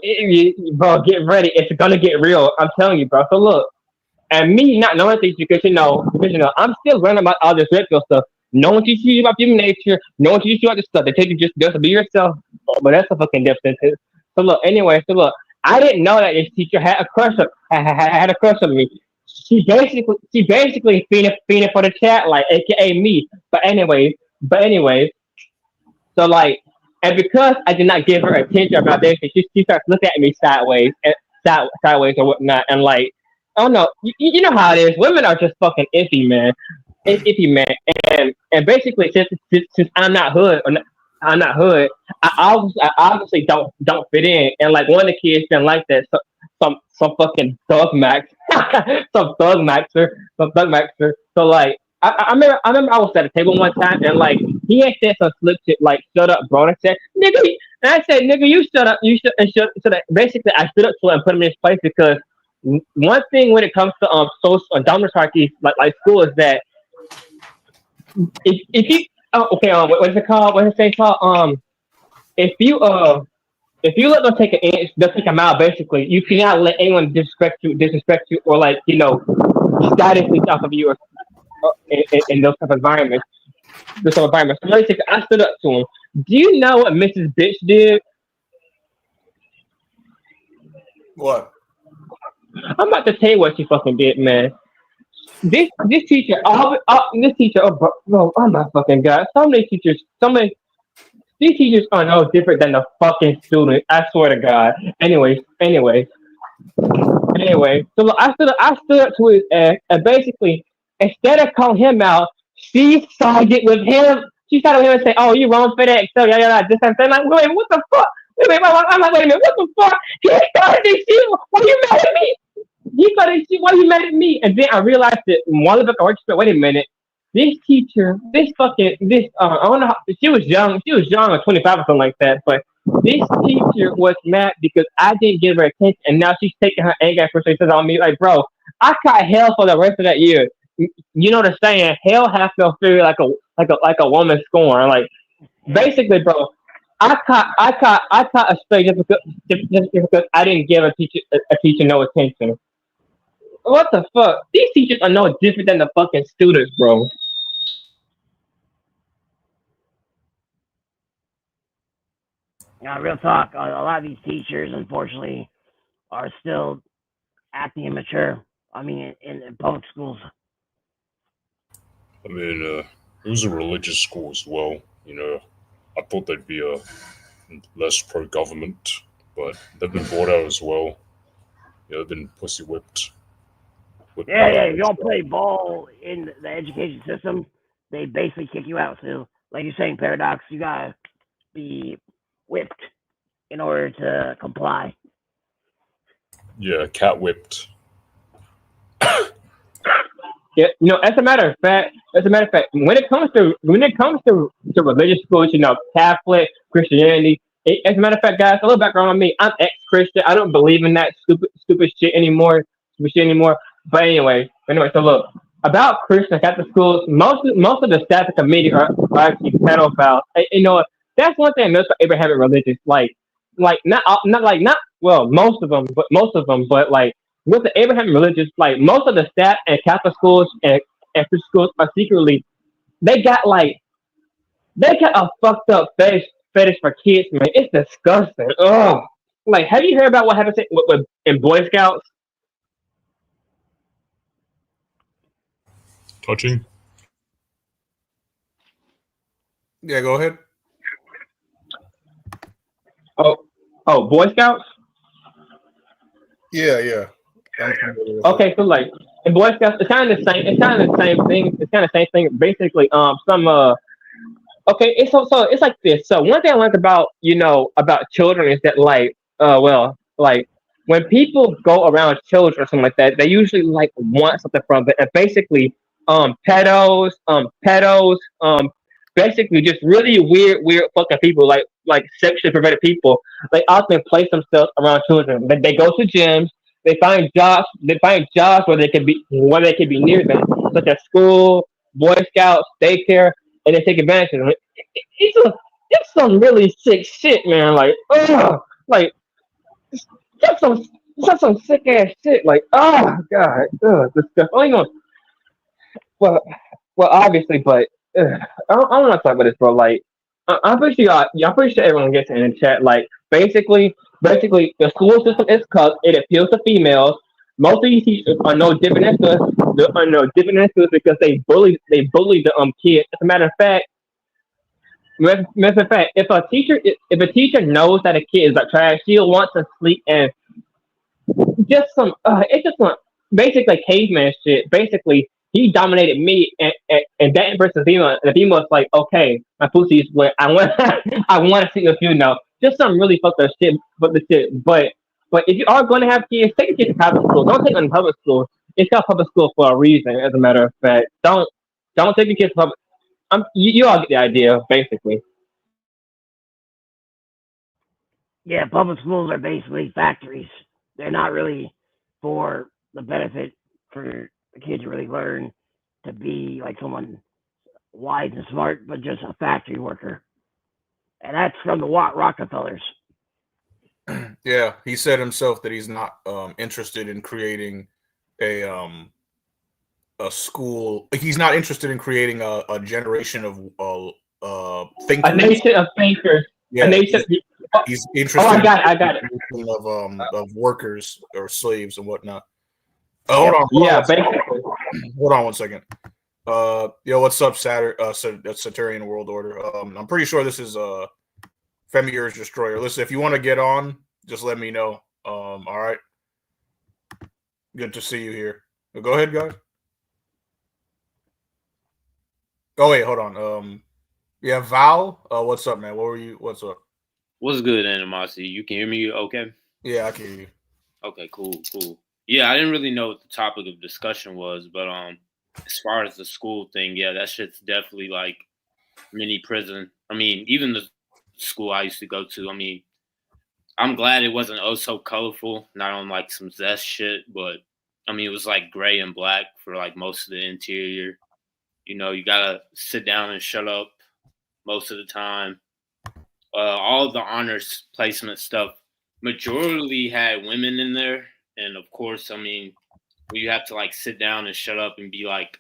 Bro, get ready. It's gonna get real. I'm telling you, bro. So look. And me not knowing things because I'm still learning about all this ritual stuff. No one teaches you about human nature. No one teaches you about this stuff. They take you just to be yourself. But that's a fucking difference. So look, anyway, I didn't know that this teacher had a had a crush on me. She basically fiending for the chat, like AKA me. But anyways, so like, and because I did not give her attention about this, she starts looking at me sideways, sideways or whatnot, and like, oh no, you know how it is. Women are just fucking iffy, man. It's iffy, man. And basically, since I'm not hood. I obviously don't fit in, and like one of the kids didn't like that. So, some fucking thug max, some thug maxer. So like, I remember I was at a table one time, and like he had said some slick shit like "shut up, bro." And I said, "Nigga," and I said, "Nigga, you shut up, you shut." So that basically, I stood up to him and put him in his place because one thing when it comes to social dominance hierarchies like school is that if you okay what is it called? What is it called? If you if you let them take an inch, they'll take a mile. Basically, you cannot let anyone disrespect you, or like status things off of you, or in those type of environments. Those type of environments. So basically, I stood up to him. Do you know what Mrs. Bitch did? What? I'm about to tell you what she fucking did, man. This teacher, oh my fucking god! These teachers are no different than the fucking student. I swear to God. Anyway. So look, I stood up to his ass, and basically, instead of calling him out, she sided with him. She sided with him and say, "Oh, you wrong for that." So yeah, this and that. Like, wait, what the fuck? Wait, I'm like, wait a minute, what the fuck? He started this shit. Why you mad at me? He started this shit. Why you mad at me? And then I realized that while the book wait a minute. This teacher, I don't know. She was young. She was young, or 25 or something like that. But this teacher was mad because I didn't give her attention, and now she's taking her anger and frustrations on me. Like, bro, I caught hell for the rest of that year. You know the saying, hell has no fear like a woman scorn. Like, basically, bro, I caught a straight just because I didn't give a teacher no attention. What the fuck? These teachers are no different than the fucking students, bro. Real talk. A lot of these teachers, unfortunately, are still acting immature. I mean, in public schools. I mean, it was a religious school as well. I thought they'd be less pro-government, but they've been bought out as well. They've been pussy whipped. Yeah. If you don't play ball in the education system, they basically kick you out. So, like you're saying, Paradox, you gotta be whipped in order to comply. Yeah, cat whipped. Yeah, as a matter of fact, when it comes to religious schools, Catholic, Christianity. As a matter of fact, guys, a little background on me. I'm ex-Christian. I don't believe in that stupid shit anymore. But anyway. So look, about Christian Catholic schools, most of the staff and committee are actually pedophiles. That's one thing I noticed about Abrahamic religions. Like not well, but like with the Abraham religious, like most of the staff and Catholic schools and Christian schools are secretly they got a fucked up fetish for kids, man. It's disgusting. Ugh. Like, have you heard about what happened in Boy Scouts? Touching? Yeah, go ahead. Boy Scouts? Yeah. Okay, so like in Boy Scouts, it's kind of the same. It's kind of the same thing. It's kind of the same thing. Basically, okay, it's like this. So one thing I learned about children is that like when people go around children or something like that, they usually like want something from it. And basically, pedos, basically just really weird fucking people, like sexually perverted people. They often place themselves around children. They go to gyms. They find jobs where they can be near them, such as school, Boy Scouts, daycare, and they take advantage of them. It's some really sick shit, man. Like, ugh, like that's some that's some sick ass shit. Like, oh god, this stuff. Oh, you know, well, well, obviously, but I don't want to talk about this, bro. Like, I'm pretty sure I'm pretty sure everyone gets it in the chat. Like, basically, the school system is cucked. It appeals to females. Most of these teachers are no different than us. They are no different than us because they bully the kids. As a matter of fact, if a teacher knows that a kid is like trash, she'll want to sleep and just some it's just some basically caveman shit. Basically, he dominated me, and that versus female. And the female was like, okay, my pussy is wet. I want I want to see if you know. Just some really fucked up shit. But if you are going to have kids, take a kid to public school. Don't take them to public school. It's called public school for a reason. As a matter of fact, don't take your kids to public. You all get the idea, basically. Yeah, public schools are basically factories. They're not really for the benefit for the kids to really learn to be like someone wise and smart, but just a factory worker. And that's from the Rockefellers. Yeah, he said himself that he's not interested in creating a school. He's not interested in creating a generation of thinkers. A nation of thinkers. Yeah, a nation. he's Oh, interested I got it. of workers or slaves and whatnot. Hold on. Yeah, basically. Hold on one second. Yo, what's up, Saturnian World Order? I'm pretty sure this is Femir's Destroyer. Listen, if you want to get on, just let me know. All right. Good to see you here. Go ahead, guys. Oh wait, hold on. Yeah, Val. What's up, man? What's up? What's good, Animosity? You can hear me okay? Yeah, I can hear you. Okay, cool. Yeah, I didn't really know what the topic of discussion was, but as far as the school thing, yeah, that shit's definitely like mini prison. I mean, even the school I used to go to, I mean, I'm glad it wasn't so colorful, not on like some zest shit, but I mean, it was like gray and black for like most of the interior. You know, you gotta sit down and shut up most of the time. All the honors placement stuff majority had women in there, and of course, I mean, you have to like sit down and shut up and be like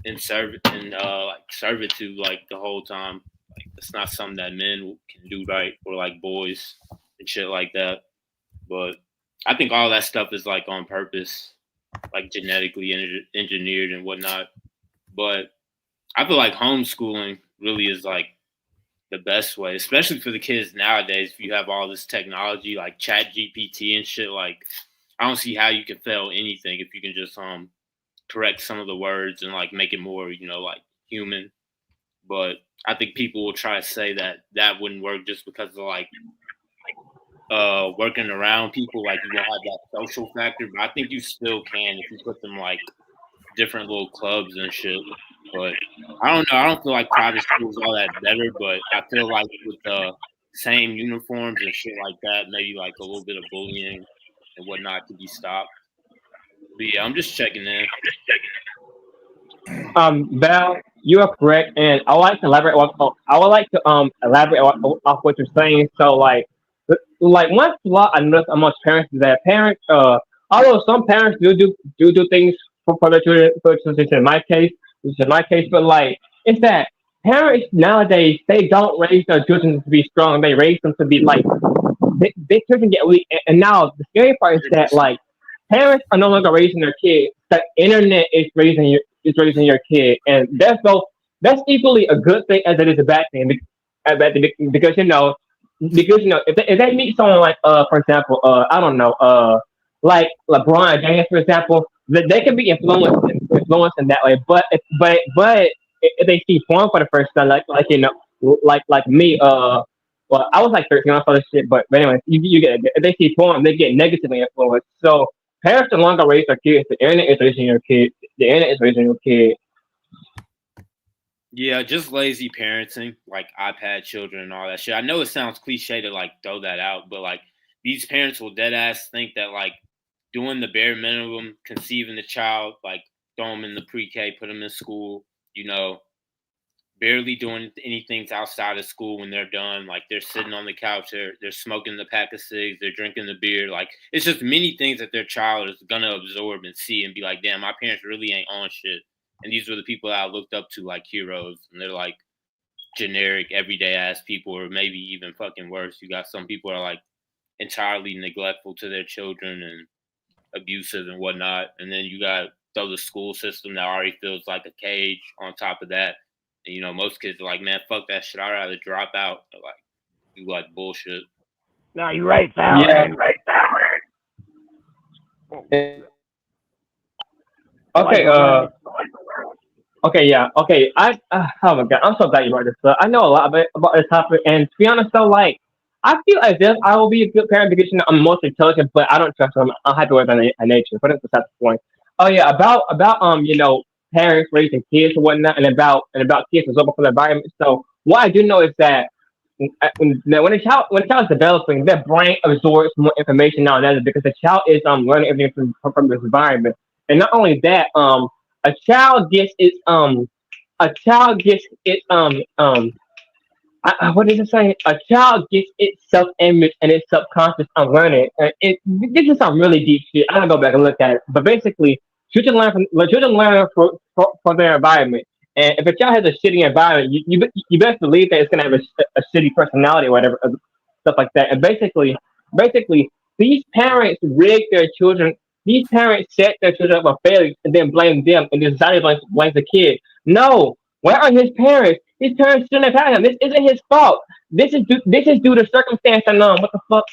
in like servitude like the whole time. Like it's not something that men can do, right, or like boys and shit like that. But I think all that stuff is like on purpose, like genetically engineered and whatnot. But I feel like homeschooling really is like the best way, especially for the kids nowadays. If you have all this technology like Chat GPT and shit, like I don't see how you can fail anything if you can just correct some of the words and like make it more, you know, like human. But I think people will try to say that wouldn't work just because of like working around people, like you don't have that social factor. But I think you still can if you put them like different little clubs and shit. But I don't know. I don't feel like private schools all that better, but I feel like with the same uniforms and shit like that, maybe like a little bit of bullying and whatnot to be stopped. But yeah, I'm just checking in. Val, you are correct, and I would like to elaborate. I would like to elaborate off what you're saying. So, like one flaw I noticed amongst parents is that although some parents do things for their children, for instance, in my case, but like it's that parents nowadays they don't raise their children to be strong. They raise them to be like they children get weak. And now the scary part is that like parents are no longer raising their kids. The internet is raising your kid, and that's equally a good thing as it is a bad thing. Because if they meet someone like for example I don't know like LeBron James for example, they can be influenced in that way. But if they see porn for the first time, like me, well, I was like 13 when I saw this shit, but anyway, you get it. If they see porn, they get negatively influenced. So Parents no longer raise their kids. The internet is raising your kid. The internet is raising your kid. Yeah, just lazy parenting, like iPad children and all that shit. I know it sounds cliche to like throw that out, but like these parents will dead ass think that like doing the bare minimum, conceiving the child, like throw them in the pre-K, put them in school, you know, barely doing anything outside of school when they're done. Like they're sitting on the couch, they're smoking the pack of cigs, they're drinking the beer. Like it's just many things that their child is gonna absorb and see and be like, damn, my parents really ain't on shit. And these were the people that I looked up to like heroes, and they're like generic, everyday ass people, or maybe even fucking worse. You got some people that are like entirely neglectful to their children and abusive and whatnot. And then you got throw the school system that already feels like a cage on top of that. And, you know, most kids are like, man, fuck that shit. I'd rather drop out. They're like, you like bullshit. No, you're right, Val. Yeah. And Okay. Okay. Yeah. Okay. Oh my god. I'm so glad you brought this up. I know a lot about this topic, and to be honest, though, like I feel as if I will be a good parent because I'm most intelligent, but I don't trust them. I'm happy with my nature. But that's beside the point. Oh yeah. About parents raising kids and whatnot, and about kids as well for the environment. So what I do know is that when a child is developing, their brain absorbs more information now and then because the child is learning everything from this environment. And not only that, a child gets its what is it saying? A child gets its self image and its subconscious unlearning. This is some really deep shit. I gotta go back and look at it. But basically, children learn from their environment. And if a child has a shitty environment, you best believe that it's gonna have a shitty personality or whatever, stuff like that. And basically, these parents rig their children. These parents set their children up for failure and then blame them, and the society blames the kid. No, where are his parents? His parents shouldn't have had him. This isn't his fault. This is due to circumstance and what the fuck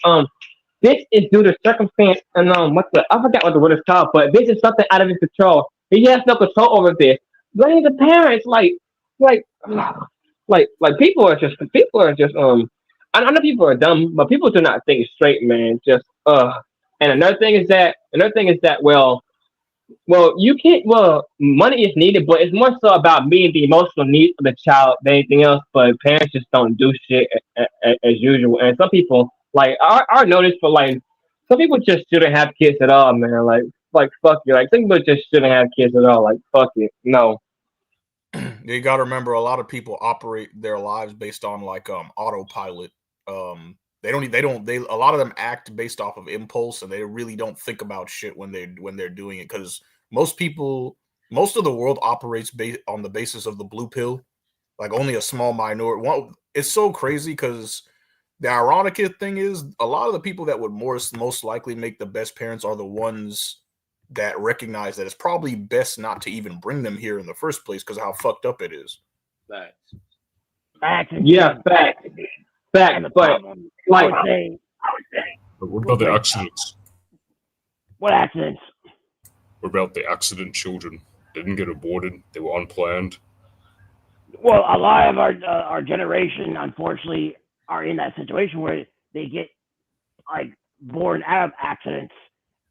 this is due to circumstance and I forgot what the word is called, but this is something out of his control. He has no control over this. Blame the parents, like people are just. I know people are dumb, but people do not think straight, man. Just And another thing is that you can't. Well, money is needed, but it's more so about meeting the emotional needs of the child than anything else. But parents just don't do shit as usual. And some people, like, I noticed, for like, some people just shouldn't have kids at all, man. Like fuck you. Like, some people just shouldn't have kids at all. Like, fuck it. No. You got to remember, a lot of people operate their lives based on like autopilot. A lot of them act based off of impulse, and they really don't think about shit when they're doing it. Because most of the world operates on the basis of the blue pill. Like, only a small minority. It's so crazy because the ironic thing is, a lot of the people that would most likely make the best parents are the ones that recognize that it's probably best not to even bring them here in the first place because of how fucked up it is. Facts. Yeah, facts. And the But problem, I like, would say, But what about the accidents? what accidents? What about the accident children? They didn't get aborted. They were unplanned. Well, a lot of our generation, unfortunately, are in that situation where they get like born out of accidents,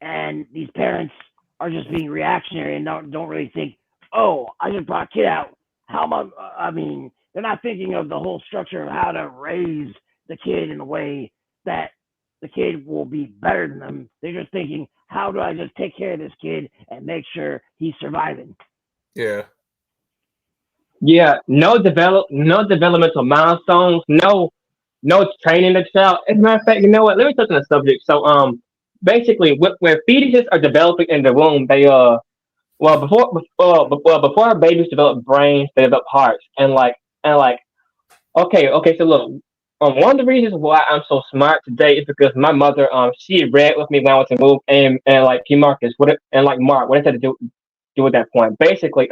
and these parents are just being reactionary and don't really think, oh, I just brought a kid out. How am I mean, they're not thinking of the whole structure of how to raise the kid in a way that the kid will be better than them. They're just thinking, how do I just take care of this kid and make sure he's surviving? Yeah. yeah, no developmental milestones, no training the child. As a matter of fact, you know what? Let me touch on the subject. So, basically, when fetuses are developing in the womb, they before our babies develop brains, they develop hearts, and like okay. So look, one of the reasons why I'm so smart today is because my mother she read with me when I was in womb, and like P Marcus, and like Mark, what I had to do at that point. Basically,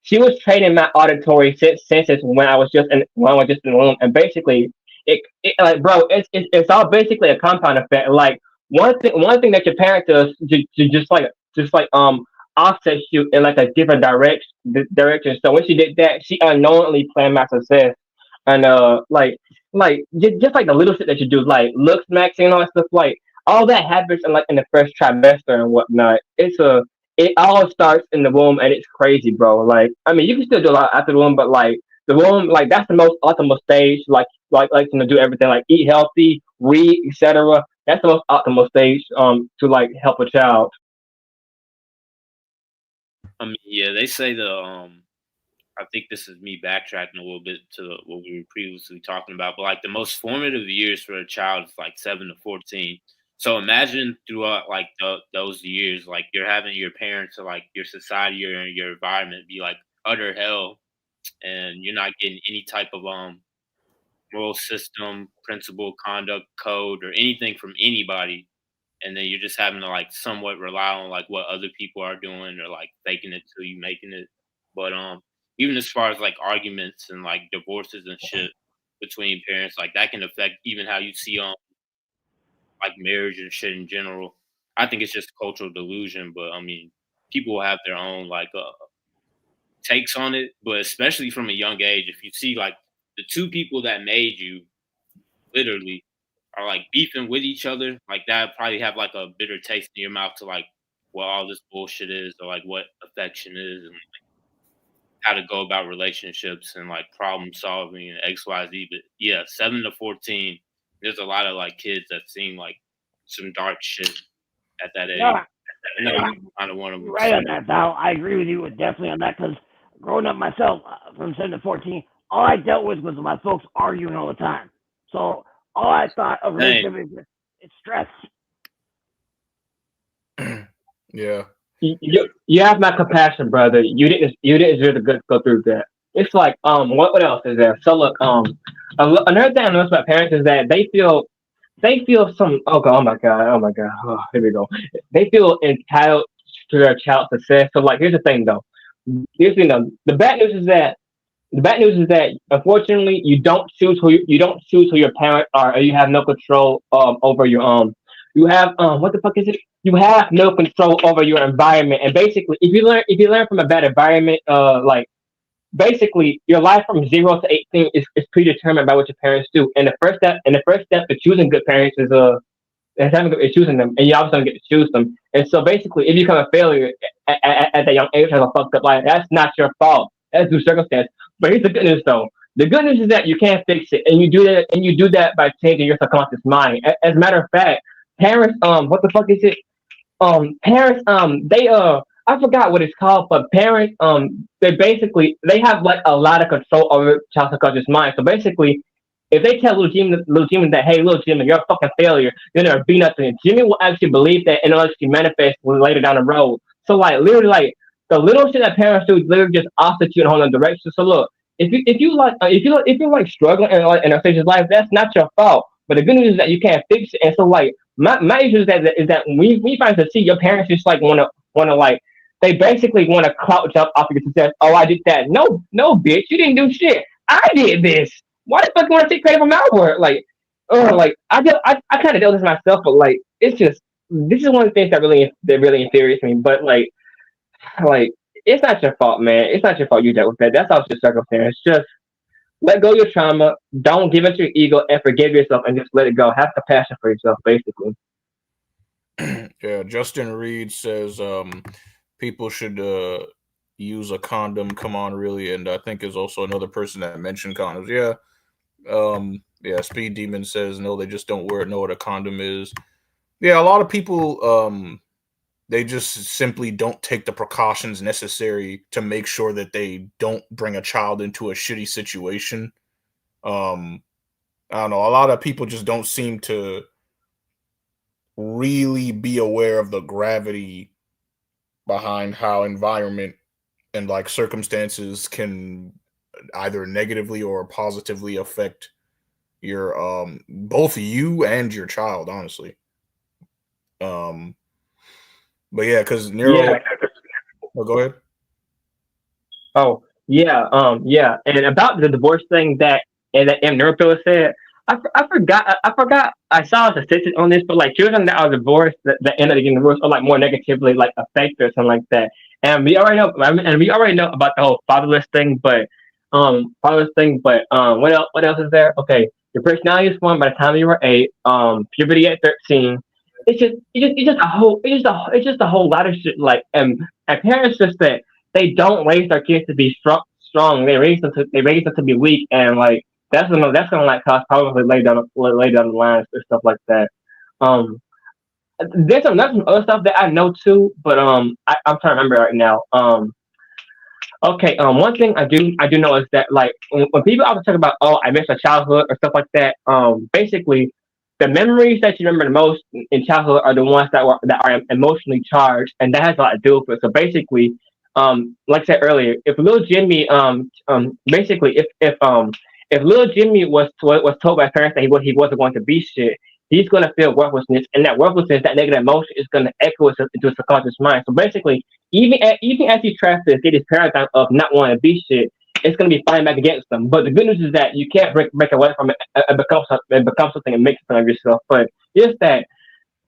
she was training my auditory senses when I was just in the womb, and basically, it like bro, it's all basically a compound effect. Like one thing that your parent does to just like offset you in like a different direction. So when she did that, she unknowingly planned my success, and just like the little shit that you do, like looks maxing and all that stuff. Like all that happens in the first trimester and whatnot. It all starts in the womb, and it's crazy, bro. Like, I mean, you can still do a lot after the womb, but like the womb, like that's the most optimal stage. Like to do everything, like eat healthy, read, etc. That's the most optimal stage to like help a child. I mean, yeah, they say I think this is me backtracking a little bit to what we were previously talking about, but like the most formative years for a child is like 7 to 14. So imagine throughout like those years, like you're having your parents or like your society or your environment be like utter hell, and you're not getting any type of moral system, principle, conduct, code, or anything from anybody, and then you're just having to like somewhat rely on like what other people are doing or like faking it till you making it. But even as far as like arguments and like divorces and shit between parents, like that can affect even how you see like marriage and shit in general. I think it's just cultural delusion, but I mean, people will have their own like takes on it, but especially from a young age, if you see like the two people that made you literally are like beefing with each other, like that probably have like a bitter taste in your mouth to like what all this bullshit is or like what affection is and how to go about relationships and like problem solving and XYZ. But yeah, 7 to 14, there's a lot of like kids that seem like some dark shit at that No, age. And yeah, I'm kind of one of you're them. right on that, Val. I agree with you definitely on that because growing up myself from 7 to 14, all I dealt with was my folks arguing all the time. So all I thought of Same. relationship is it's stress. Yeah. You have my compassion, brother. You didn't deserve to go through that. It's like what else is there? So look another thing I noticed about parents is that they feel some oh my god here we go. They feel entitled to their child's success. So like here's the thing though. Here's the thing though. The bad news is that unfortunately you don't choose who your parents are, or you have no control over your you have what the fuck is it? You have no control over your environment, and basically if you learn from a bad environment, like basically your life from 0 to 18 is predetermined by what your parents do. And the first step to choosing good parents is choosing them, and you obviously don't get to choose them. And so basically, if you become a failure at that young age, has a fucked up life, that's not your fault. That's due circumstance. But here's the good news, though. The good news is that you can't fix it, and you do that by changing your subconscious mind. As a matter of fact, parents, what the fuck is it? Parents, they I forgot what it's called, but parents, they have like a lot of control over child subconscious mind. So basically, if they tell little Jimmy that, hey, little Jimmy, you're a fucking failure, you're gonna be nothing. Jimmy will actually believe that and it'll actually manifest later down the road. So like literally, like the little shit that parents do literally just offset you in a whole other direction. So look, if you're like struggling in a stage of life, that's not your fault. But the good news is that you can't fix it. And so like my issue is that we find to see your parents just like wanna like they basically want to clout jump off of your success. Oh, I did that. No, bitch, you didn't do shit. I did this. Why the fuck you want to take credit for my work? Like I kind of dealt with this myself, but like it's just this is one of the things that really infuriates me. But like it's not your fault, man. It's not your fault you dealt with that. That's all just circumstance. Just let go of your trauma. Don't give it to your ego and forgive yourself and just let it go. Have compassion for yourself, basically. Yeah, Justin Reed says people should use a condom. Come on, really? And I think is also another person that mentioned condoms. Yeah, Speed Demon says no, they just don't know what a condom is. Yeah, a lot of people they just simply don't take the precautions necessary to make sure that they don't bring a child into a shitty situation. I don't know. A lot of people just don't seem to really be aware of the gravity behind how environment and like circumstances can either negatively or positively affect your both you and your child, honestly. But yeah, because Yeah. oh, go ahead. Oh, yeah. And about the divorce thing that M. Nurpilla said, I forgot. I saw a statistic on this, but like children that are divorced, that end up getting divorced, are like more negatively like affected or something like that. And we already know about the whole fatherless thing. But what else is there? Okay, your personality is formed by the time you were 8. Puberty at 13. it's just a whole lot of shit. Like, and parents just that they don't raise their kids to be strong. They raise them to be weak, and like that's gonna like cause problems lay down the lines and stuff like that. Um, there's some other stuff that I know too, but I'm trying to remember right now. Okay. One thing I do know is that like when people always talk about, oh, I miss my childhood or stuff like that. Basically, the memories that you remember the most in childhood are the ones that are emotionally charged, and that has a lot to do with it. So basically, like I said earlier, if little Jimmy basically if little Jimmy was told by his parents that he wasn't going to be shit, he's going to feel worthlessness, and that worthlessness, that negative emotion, is going to echo into his subconscious mind. So basically, even as he tries to get his paradigm of not wanting to be shit, it's going to be fighting back against them. But the good news is that you can't break away from it and become something and make something of yourself. But just that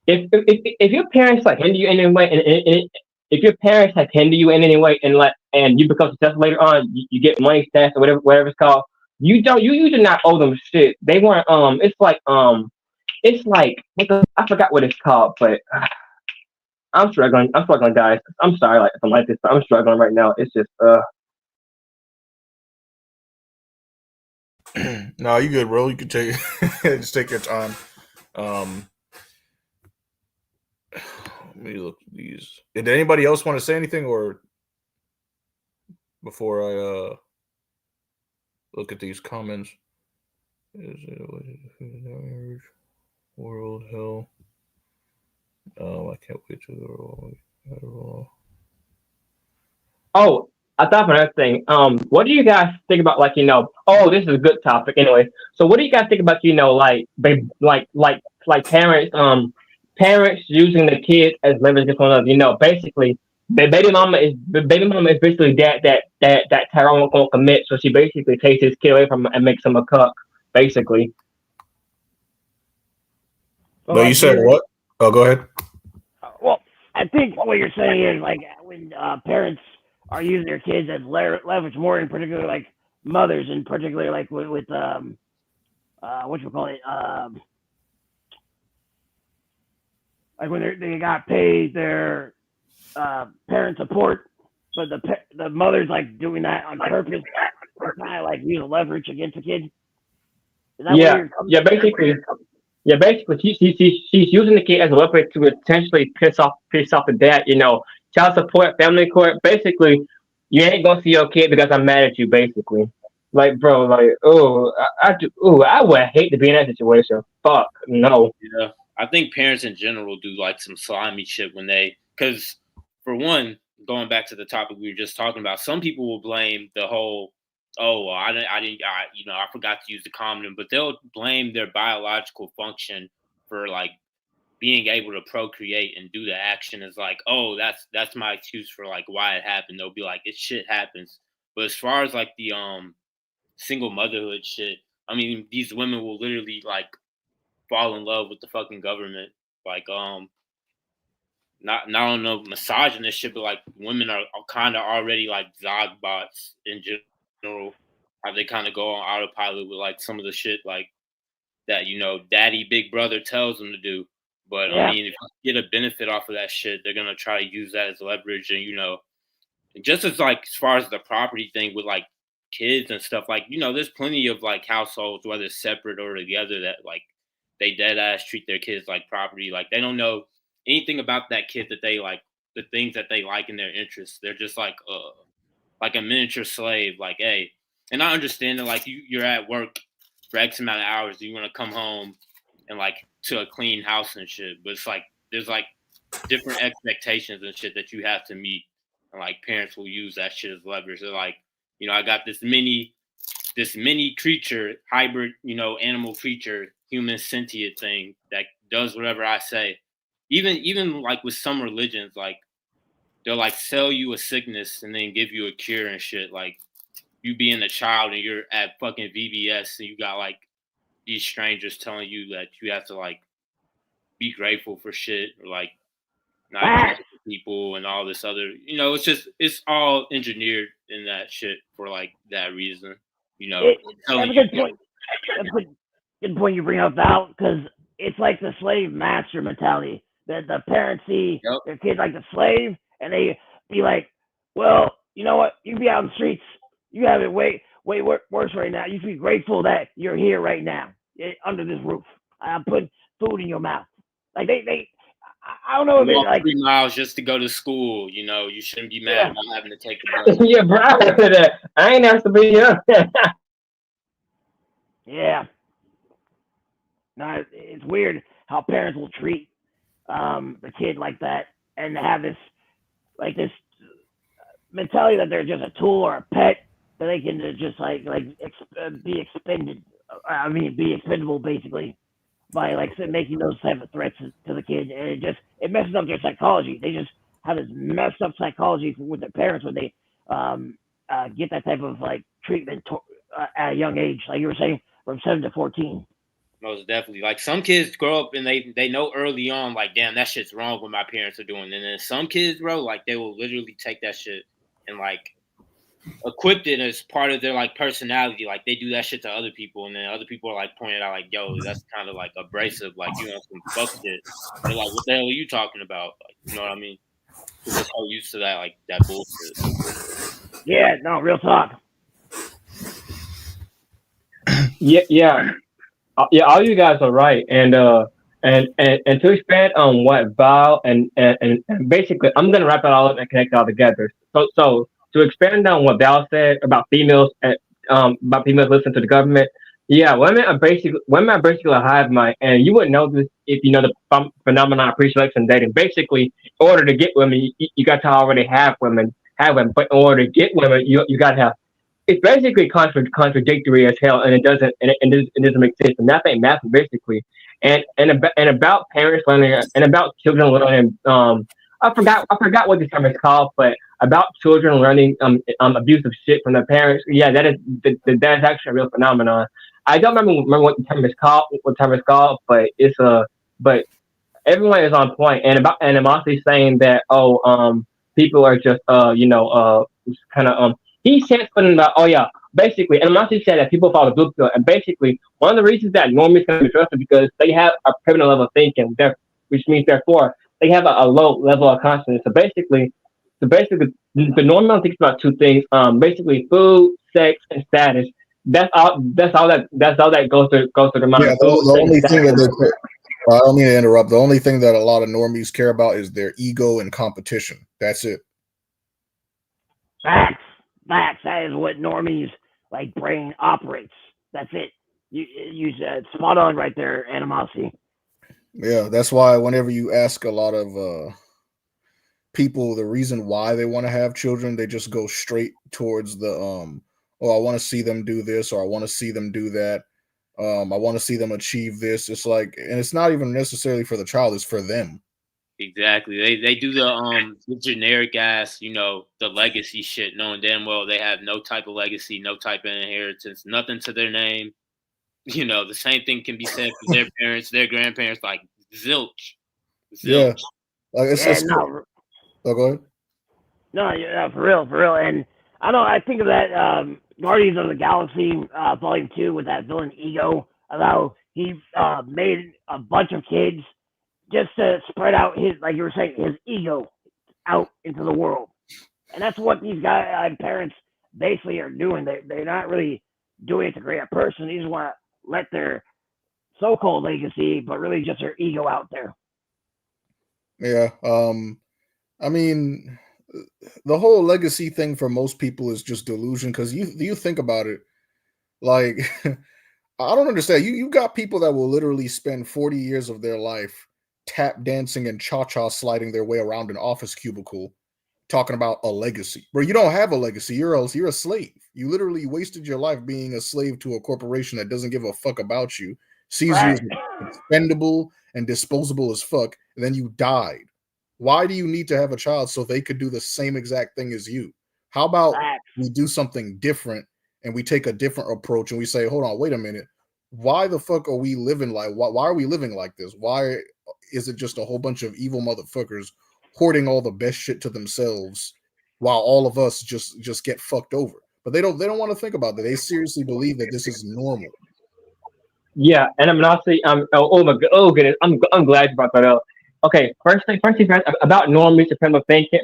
if your parents like hinder you in any way, and if your parents like hinder you in any way, and like and you become successful later on, you get money stats or whatever it's called. You do not owe them shit. They weren't it's like I forgot what it's called, but I'm struggling. I'm struggling, guys. I'm sorry, like if I'm like this, but I'm struggling right now. It's just No, you good, bro. You can take just take your time. Let me look at these. Did anybody else want to say anything, or before I look at these comments? Is it world hell? I can't wait to go. Oh, I thought of another thing. What do you guys think about Oh, this is a good topic. Anyway, so what do you guys think about parents parents using the kids as leverage against one another? Basically, the baby mama is basically that Tyrone won't commit, so she basically takes his kid away from him and makes him a cuck. Basically. No, you said what? Oh, go ahead. Well, I think what you're saying is like when parents are using their kids as leverage more, in particular like mothers, in particular like with what you call it, like when they got paid their parent support, but the mother's like doing that on purpose, kind of like use leverage against the kid. Is that Yeah, where you're coming? basically, she's using the kid as a weapon to potentially piss off the dad. Child support, family court. Basically, you ain't gonna see your kid because I'm mad at you. Basically, like, bro, like, I would hate to be in that situation. Fuck, no. Yeah, I think parents in general do like some slimy shit when because for one, going back to the topic we were just talking about, some people will blame the whole, oh, well, I forgot to use the condom, but they'll blame their biological function for like being able to procreate and do the action is like, oh, that's my excuse for like why it happened. They'll be like, it shit happens. But as far as like the single motherhood shit, I mean, these women will literally like fall in love with the fucking government. Like, not on no misogynist shit, but like women are kind of already like Zog bots in general. How they kind of go on autopilot with like some of the shit like that, daddy big brother tells them to do. But Yeah. I mean, if you get a benefit off of that shit, they're gonna try to use that as leverage. And just as far as the property thing with like kids and stuff, like there's plenty of like households, whether it's separate or together, that like they dead ass treat their kids like property. Like they don't know anything about that kid, that they like the things that they like in their interests. They're just like a miniature slave. Like, hey, and I understand that like you're at work for X amount of hours, you want to come home and like to a clean house and shit. But it's like there's like different expectations and shit that you have to meet, and like parents will use that shit as leverage. They're like, I got this mini creature, hybrid, animal creature, human sentient thing that does whatever I say. Even like with some religions, like they'll like sell you a sickness and then give you a cure and shit. Like you being a child and you're at fucking VBS and you got like these strangers telling you that you have to like be grateful for shit, or like not trust people and all this other, it's all engineered in that shit for like that reason, That's a good point. That's a good point you bring up, Val, because it's like the slave master mentality. the parents see Yep. their kid like a slave, and they be like, well, you know what? You be out in the streets. You have it way worse right now. You should be grateful that you're here right now under this roof. I'm putting food in your mouth. Like I don't know if it's Walk like 3 miles just to go to school. You know, you shouldn't be mad Yeah. about having to take the bus. Yeah, bro. I ain't asked to be here. yeah. No, it's weird how parents will treat the kid like that and have this mentality that they're just a tool or a pet that they can just be expended. I mean, be expendable basically by making those type of threats to the kid, and it messes up their psychology. They just have this messed up psychology with their parents when they get that type of treatment at a young age, like you were saying, from 7 to 14. Most definitely. Like some kids grow up and they know early on, like, damn, that shit's wrong what my parents are doing. And then some kids, bro, like they will literally take that shit and like equip it as part of their like personality. Like they do that shit to other people, and then other people are like pointing out, like, yo, that's kind of like abrasive, like you know, some fuck shit. They're like, what the hell are you talking about? Like, you know what I mean? Because they're so used to that, like that bullshit. Yeah, no, real talk. Yeah. Yeah, all you guys are right, and to expand on what Val and basically, I'm gonna wrap it all up and connect it all together. So to expand on what Val said about females listening to the government, yeah, women are basically a hive mind, and you wouldn't know this if you know the phenomenon of pre-selection dating. Basically, in order to get women, you got to already have women, but in order to get women, you got to have it's basically contradictory as hell, and it doesn't make sense. And that's ain't math, basically. And about parents learning and about children learning. I forgot what the term is called, but about children learning abusive shit from their parents. Yeah, that is actually a real phenomenon. I don't remember what the term is called. But but everyone is on point. And I'm also saying that people are just kind of he said something about basically, and Monty said that people follow the blue pill, and basically one of the reasons that normies can be trusted because they have a primitive level of thinking, which means therefore they have a low level of consciousness. So basically, the normie thinks about two things: basically food, sex, and status. That's all. That's all that goes to the mind. Yeah, the only thing that I don't mean to interrupt. The only thing that a lot of normies care about is their ego and competition. That's it. Facts. That is what normies brain operates. That's it. You said spot on right there, animosity. Yeah, that's why whenever you ask a lot of people the reason why they want to have children, they just go straight towards the I want to see them do this, or I want to see them do that. I want to see them achieve this. It's like, and it's not even necessarily for the child; it's for them. Exactly. They do the generic ass, you know, the legacy shit, knowing damn well they have no type of legacy, no type of inheritance, nothing to their name. You know, the same thing can be said for their parents, their grandparents, like zilch. Yeah, like no, oh, go ahead. No, yeah, for real. And I think of that Guardians of the Galaxy Volume 2 with that villain Ego, of how he made a bunch of kids just to spread out his, like you were saying, his ego out into the world. And that's what these parents basically are doing. They're not really doing it to create a person. They just want to let their so-called legacy, but really just their ego out there. Yeah. I mean, the whole legacy thing for most people is just delusion, because you think about it, like I don't understand. You got people that will literally spend 40 years of their life tap dancing and cha-cha sliding their way around an office cubicle talking about a legacy. Bro, you don't have a legacy. You're a slave. You literally wasted your life being a slave to a corporation that doesn't give a fuck about you, sees you as expendable and disposable as fuck, and then you died. Why do you need to have a child so they could do the same exact thing as you? How about we do something different and we take a different approach and we say, hold on, wait a minute. Why the fuck are we living why are we living like this? Why is it just a whole bunch of evil motherfuckers hoarding all the best shit to themselves while all of us just get fucked over? But they don't want to think about that. They seriously believe that this is normal. Yeah, and I'm not saying oh my goodness, I'm glad you brought that up. first thing first, about normies, supremacy thinking,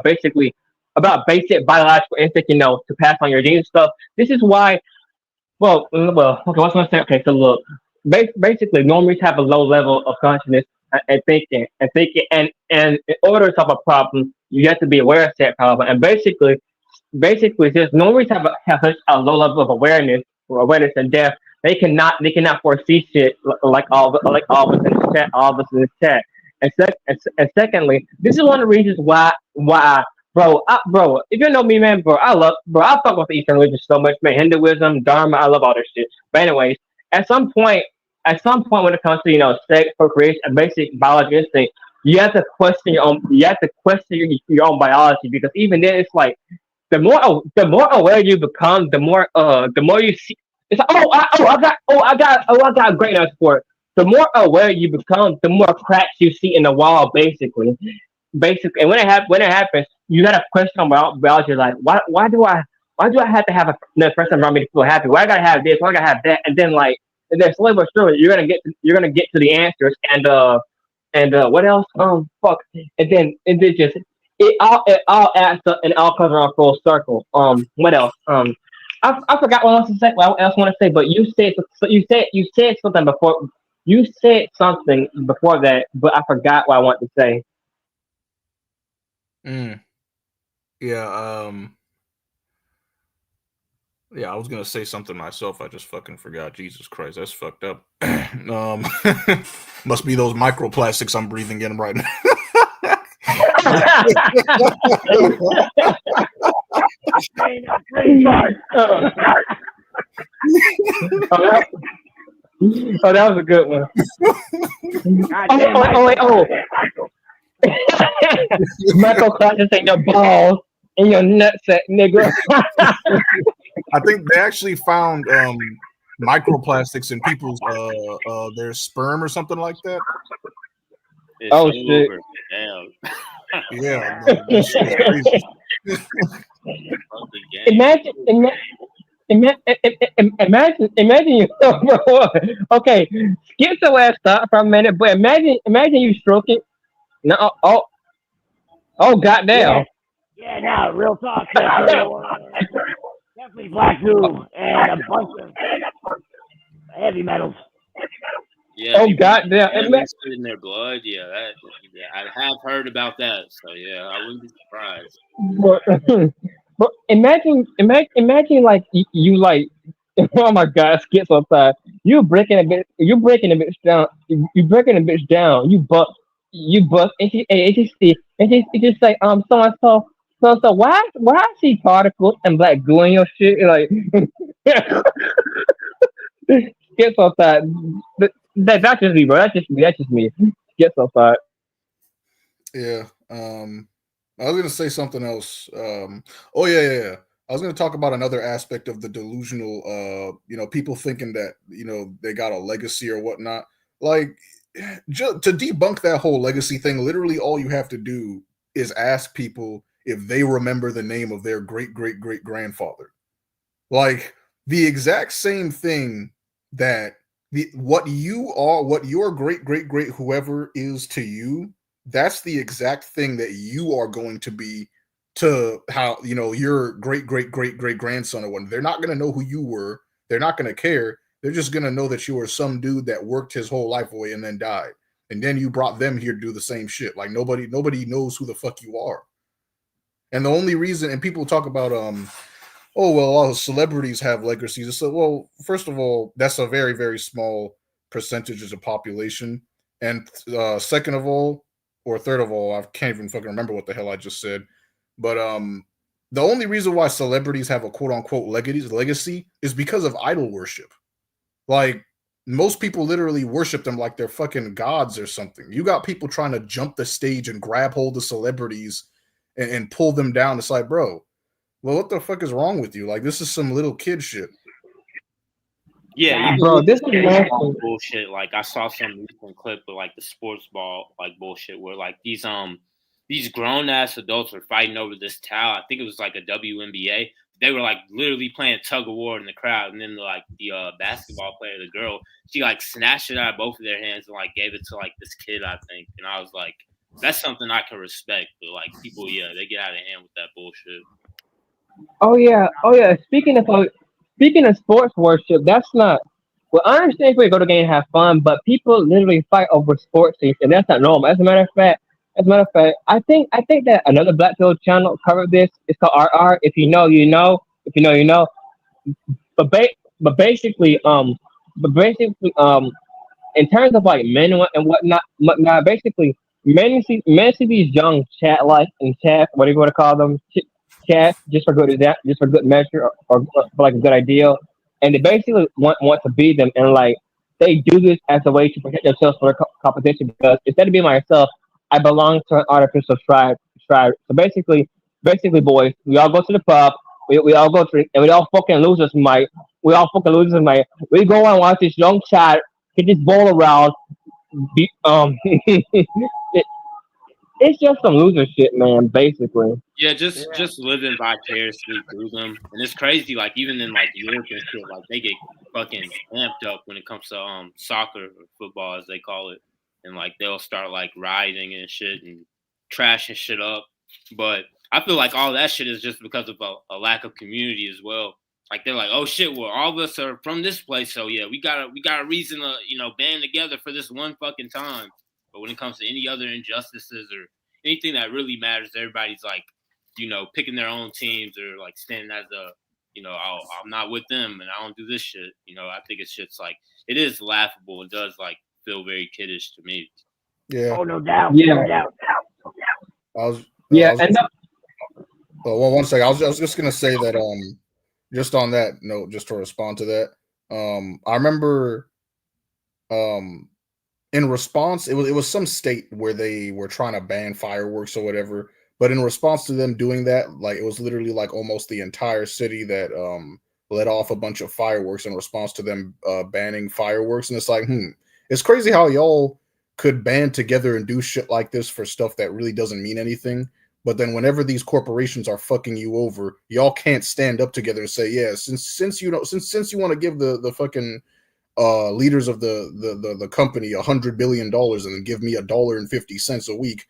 basically about basic biological instinct, to pass on your genes stuff. This is why okay, what's going to say? Okay, so look, basically, normies have a low level of consciousness and in order to solve a problem, you have to be aware of that problem. And basically, since normies have such a low level of awareness and depth, they cannot foresee shit like all of us in the chat, all of us in the chat. And secondly, this is one of the reasons why. Bro, if you know me, man, I fuck with the Eastern religion so much, man. Hinduism, Dharma, I love all this shit. But anyways, at some point, when it comes to sex, procreation, and basic biology instinct, you have to question your own. You have to question your own biology because even then, it's like the more aware you become, the more you see. It's like, I got a great answer for it. The more aware you become, the more cracks you see in the wall, basically. And when it happens, you got to question about biology, like why do I have to have another person around me to feel happy? Why I gotta have this? Why I gotta have that? And then slowly but surely, you're gonna get to the answers. And what else? Fuck. And then just it all adds up and it all comes around full circle. What else? I forgot what else to say. What else I want to say? But you said something before. You said something before that, but I forgot what I want to say. Mm. Yeah. Yeah, I was gonna say something myself. I just fucking forgot. Jesus Christ, that's fucked up. Must be those microplastics I'm breathing in right now. That was a good one. Michael Clark ain't your balls in your nutsack, nigga. I think they actually found microplastics in people's their sperm or something like that. Oh shit! Damn. Yeah, that shit is Imagine yourself, bro. Okay, skip the last thought for a minute, but imagine you stroking. No, goddamn. Yeah, no, real talk. Definitely black goo and a bunch of heavy metals. Yeah, Oh people goddamn. spit in their blood. Yeah, I have heard about that. So yeah, I wouldn't be surprised. But imagine like you like. Oh my god, skits on time. You're breaking a bitch down. You breaking a bitch down. You bust, and she say, so and so, why I see particles and black goo in your shit? Like, skits on time. That's just me, bro. That's just me. Skits on time. yeah. I was gonna say something else. Oh yeah. I was gonna talk about another aspect of the delusional. People thinking that they got a legacy or whatnot. Like, to debunk that whole legacy thing, literally all you have to do is ask people if they remember the name of their great great great grandfather. Like, the exact same thing that what you are, what your great great great whoever is to you, that's the exact thing that you are going to be to how your great great great great grandson or one. They're not going to know who you were. They're not going to care. They're just going to know that you were some dude that worked his whole life away and then died. And then you brought them here to do the same shit. Like, nobody knows who the fuck you are. And the only reason, and people talk about oh well, all the celebrities have legacies. So, well, first of all, that's a very very small percentage of the population, and second of all, or third of all, I can't even fucking remember what the hell I just said. But the only reason why celebrities have a quote unquote legacy is because of idol worship. Like, most people literally worship them like they're fucking gods or something. You got people trying to jump the stage and grab hold of celebrities and pull them down. It's like, bro, well, what the fuck is wrong with you? Like, this is some little kid shit. Yeah, you Bro, this is bullshit. Like, I saw some recent clip of like the sports ball like bullshit where like these grown ass adults are fighting over this towel. I think it was like a WNBA they were like literally playing tug of war in the crowd, and then the basketball player, the girl, she like snatched it out of both of their hands and like gave it to like this kid, I think. And I was like, that's something I can respect. But like people, yeah, they get out of hand with that bullshit. Oh yeah. Speaking of sports worship, that's not. Well, I understand if we go to game and have fun, but people literally fight over sports teams, and that's not normal. As a matter of fact, I think that another Black Pill channel covered this. It's called RR. If you know, you know. If you know, you know. But but basically, in terms of like men and whatnot, basically men see these young chat life and chat, whatever you want to call them, chat just for just for good measure or for like a good idea, and they basically want to beat them, and like they do this as a way to protect themselves for competition because instead of being myself, I belong to an artificial tribe. So basically, boys, we all go to the pub. We all go to and we all fucking losers, Mike. We all fucking losers, Mike. We go and watch this young chat hit this ball around. It's just some loser shit, man. Basically. Yeah, just living vicariously through them, and it's crazy. Like even in like Europe and shit, like they get fucking amped up when it comes to soccer or football as they call it, and like they'll start like rioting and shit and trashing shit up. But I feel like all that shit is just because of a lack of community as well. Like they're like, oh shit, well all of us are from this place, so yeah, we got a reason to band together for this one fucking time. But when it comes to any other injustices or anything that really matters, everybody's like, picking their own teams or like standing as oh, I'm not with them and I don't do this shit. I think it's just like it is laughable. It does like feel very kiddish to me. Yeah. Oh, no doubt. Yeah. No doubt. I was. Yeah, I was, and well, one second. I was just gonna say that. Just on that note, just to respond to that. I remember. In response, it was some state where they were trying to ban fireworks or whatever. But in response to them doing that, like it was literally like almost the entire city that let off a bunch of fireworks in response to them banning fireworks. And it's like, it's crazy how y'all could band together and do shit like this for stuff that really doesn't mean anything. But then whenever these corporations are fucking you over, y'all can't stand up together and say, yeah, since you want to give the fucking leaders of the company $100 billion and then give me $1.50 a week,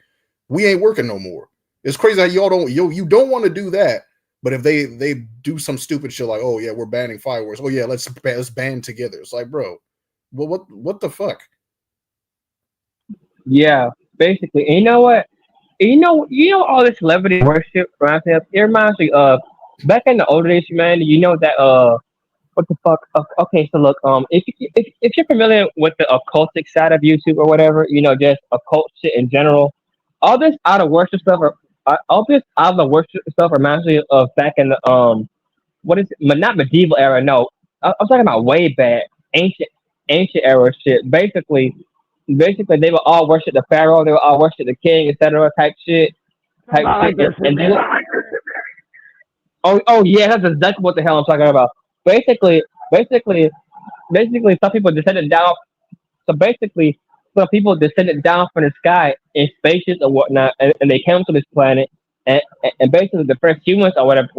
we ain't working no more. It's crazy how y'all don't you don't want to do that, but if they do some stupid shit like, oh yeah, we're banning fireworks, oh yeah, let's band together. It's like, bro, what the fuck? yeah, basically. And you know what? All this celebrity worship reminds me of. It reminds me of back in the old days, man. You know that what the fuck? Okay, so look, if you're familiar with the occultic side of YouTube or whatever, just occult shit in general, all this out of worship stuff, all this out of the worship stuff reminds me of back in the what is it? Not medieval era, no, I'm talking about way back, ancient era shit. Basically, they would all worship the pharaoh, they would all worship the king, etc. Type Like shit, this, and man. oh yeah, that's exactly what the hell I'm talking about. Basically, basically, basically, some people descended down. So basically, some people descended down from the sky in spaceships or whatnot, and they came to this planet. And basically, the first humans or whatever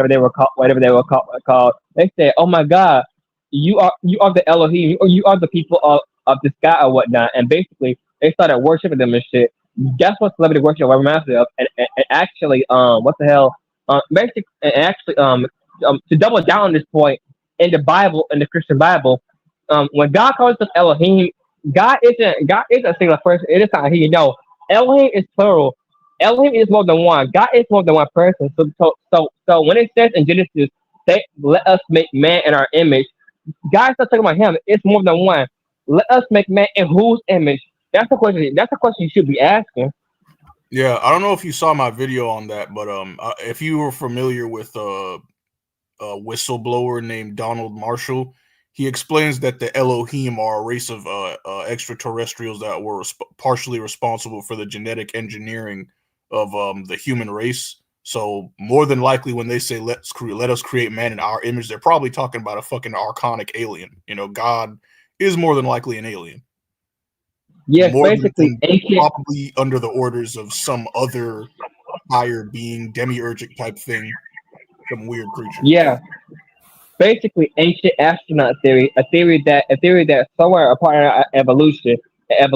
they were called, they said, "Oh my God, you are the Elohim, or you are the people of the sky or whatnot." And basically, they started worshiping them and shit. That's what celebrity worship reminds me of. And actually, what the hell? To double down on this point, in the Bible, in the Christian Bible, when God calls us Elohim, God isn't a singular person. It is not He. No, Elohim is plural. Elohim is more than one. God is more than one person. So when it says in Genesis, let us make man in our image. God's not talking about Him. It's more than one. Let us make man in whose image? That's the question. That's the question you should be asking. Yeah, I don't know if you saw my video on that, but if you were familiar with a whistleblower named Donald Marshall, he explains that the Elohim are a race of extraterrestrials that were partially responsible for the genetic engineering of the human race. So more than likely, when they say let us create man in our image, they're probably talking about a fucking archonic alien. God is more than likely an alien. Yes, More basically, than probably under the orders of some other higher being, demiurgic type thing. some weird creature. Yeah, basically ancient astronaut theory, a theory that somewhere a part of our evolution. It's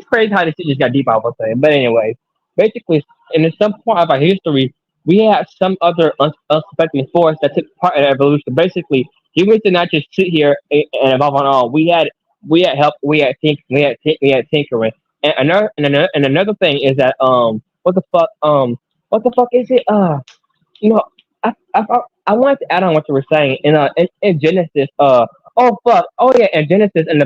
crazy how this shit just got deep all of a sudden. But anyway, basically, in some point of our history, we had some other unsuspecting force that took part in evolution. Basically, humans did not just sit here and evolve on our own. We had help. We had tinkering. And another thing is that what the fuck is it? You know, I wanted to add on what you were saying in Genesis. Oh fuck, oh yeah, in Genesis in the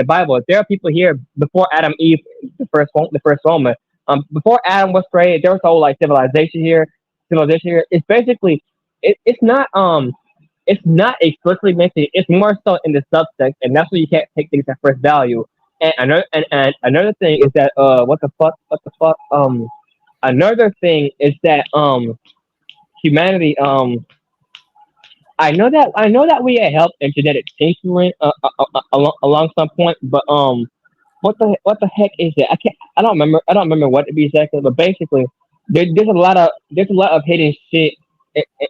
Bible, there are people here before Adam Eve, the first woman. Before Adam was created, there was whole like civilization here. It's basically it's not explicitly mentioned. It's more so in the subtext, and that's why you can't take things at first value. And another thing is that what the fuck another thing is that humanity I know that we had help in genetic tinkering along some point, but what the heck is it? I don't remember what to be exactly, but basically there's a lot of hidden shit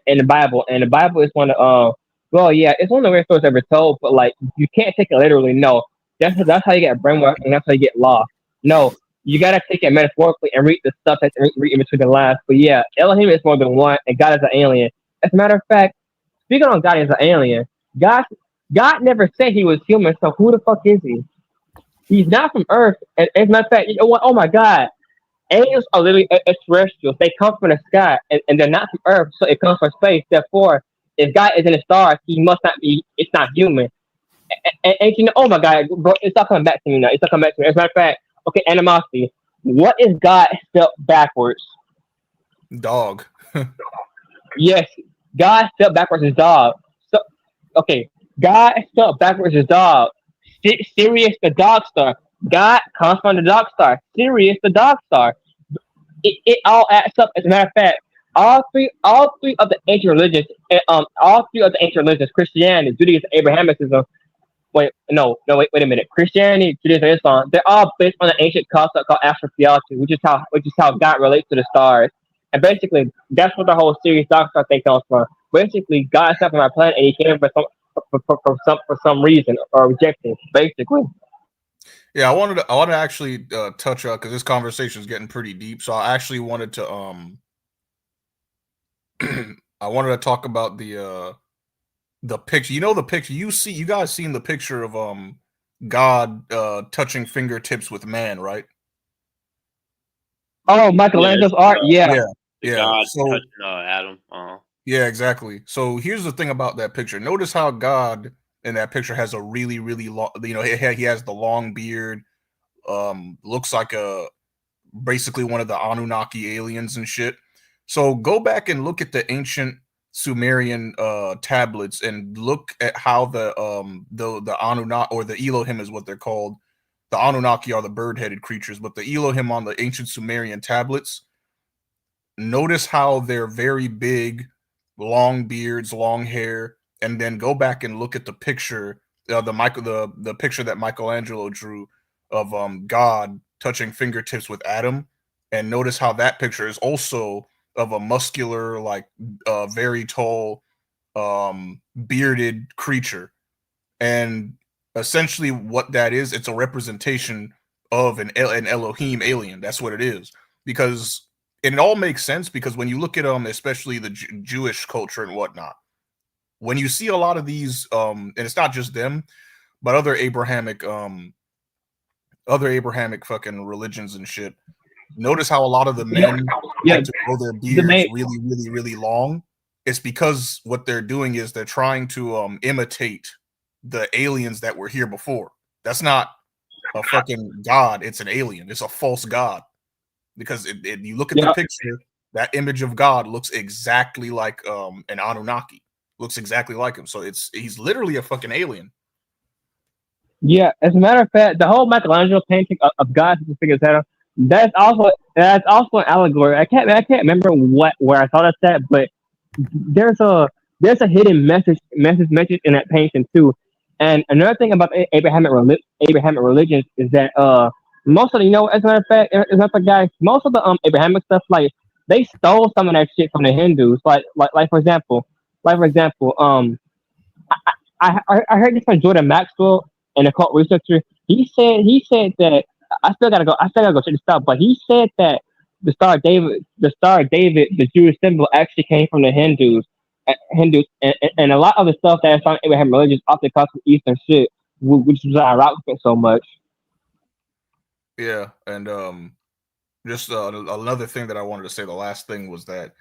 in the Bible, and the Bible is one of well yeah, it's one of the weirdest stories ever told, but like you can't take it literally. No, that's how you get brainwashed and that's how you get lost. No, you gotta take it metaphorically and read the stuff that's read in between the lines. But yeah, Elohim is more than one, and God is an alien. As a matter of fact, speaking on God as an alien, God God never said he was human, so who the fuck is he? He's not from Earth. And as a matter of fact, you know what? Oh my God. Aliens are literally extraterrestrials. They come from the sky, and they're not from Earth, so it comes from space. Therefore, if God is in the stars, he must not be. It's not human. And you know, oh my God, bro, it's not coming back to me now. It's not coming back to me. As a matter of fact, okay, animosity. What is God spelled backwards? Dog. Yes, God spelled backwards is dog. So, okay, God spelled backwards is dog. Sirius the dog star. God comes from the dog star. Sirius the dog star. It all adds up. As a matter of fact, all three of the ancient religions, Christianity, Judaism, Abrahamicism. Wait, no, no, wait a minute. Christianity, Judaism, Islam, they're all based on an ancient concept called astrotheology, which is how God relates to the stars. And basically, that's what the whole Sirius dog star thing comes from. Basically, God is from our planet, and He came for some reason or rejection. Basically. Yeah, I wanted to actually touch on because this conversation is getting pretty deep. So I actually wanted to I wanted to talk about the picture. You know the picture you guys seen the picture of God touching fingertips with man, right? Oh, Michelangelo's art. Yeah. Yeah, The yeah. God So touching Adam. yeah, exactly. So here's the thing about that picture. Notice how God in that picture has a really, really long. He has the long beard. Looks like basically one of the Anunnaki aliens and shit. So go back and look at the ancient Sumerian tablets and look at how the Anunnaki, or the Elohim is what they're called. The Anunnaki are the bird-headed creatures, but the Elohim on the ancient Sumerian tablets, notice how they're very big, long beards, long hair, and then go back and look at the picture, the picture that Michelangelo drew of God touching fingertips with Adam, and notice how that picture is also of a muscular, like very tall, bearded creature. And essentially, what that is, it's a representation of an Elohim alien. That's what it is. Because and it all makes sense because when you look at especially the Jewish culture and whatnot, when you see a lot of these, and it's not just them, but other Abrahamic fucking religions and shit. Notice how a lot of the men Yeah. like to grow their The beards main. really, really, really long. It's because what they're doing is they're trying to imitate the aliens that were here before. That's not a fucking god. It's an alien. It's a false god because you look at the Yeah. picture, that image of God looks exactly like an Anunnaki. Looks exactly like him. So he's literally a fucking alien. Yeah, as a matter of fact, the whole Michelangelo painting of God with figures head on, that's also an allegory. I can't remember where I saw that at, but there's a there's a hidden message in that painting too. And another thing about Abrahamic religions is that most of the, as a matter of fact, guys, most of the Abrahamic stuff, like they stole some of that shit from the Hindus. Like for example, I heard this from Jordan Maxwell, an occult researcher. He said that I still gotta go check this out. But he said that the Star of David, the Jewish symbol, actually came from the Hindus, and a lot of the stuff that's on Abraham religions often comes from Eastern shit, which is why I rock with it so much. Yeah, and just another thing that I wanted to say. The last thing was that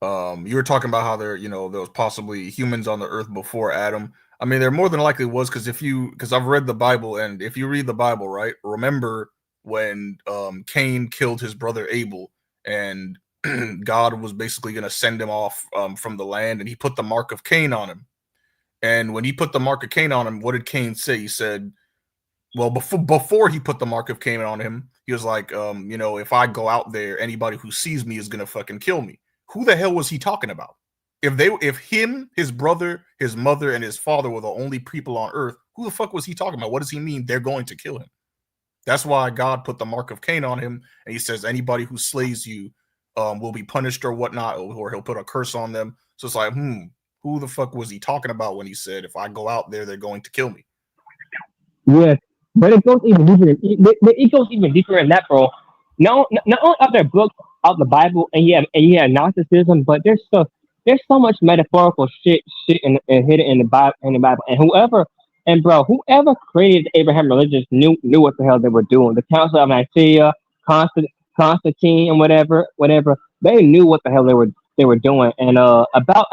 you were talking about how there was possibly humans on the earth before Adam. I mean, there more than likely was, because I've read the Bible, and if you read the Bible, right, remember when Cain killed his brother Abel, and God was basically going to send him off from the land, and he put the mark of Cain on him. And when he put the mark of Cain on him, what did Cain say? He said, well, before he put the mark of Cain on him, he was like, if I go out there, anybody who sees me is gonna fucking kill me. Who the hell was he talking about? If him, his brother, his mother, and his father were the only people on earth, who the fuck was he talking about? What does he mean they're going to kill him? That's why God put the mark of Cain on him, and he says anybody who slays you will be punished or whatnot, or he'll put a curse on them. So it's like, who the fuck was he talking about when he said, if I go out there, they're going to kill me? Yes, but it goes even deeper. It goes even deeper in that, bro. Not only are there books of the Bible, and Gnosticism, but there's so much metaphorical shit hidden in the Bible, and whoever created the Abraham religions knew what the hell they were doing. The Council of Nicaea, Constantine, and whatever, they knew what the hell they were doing. And about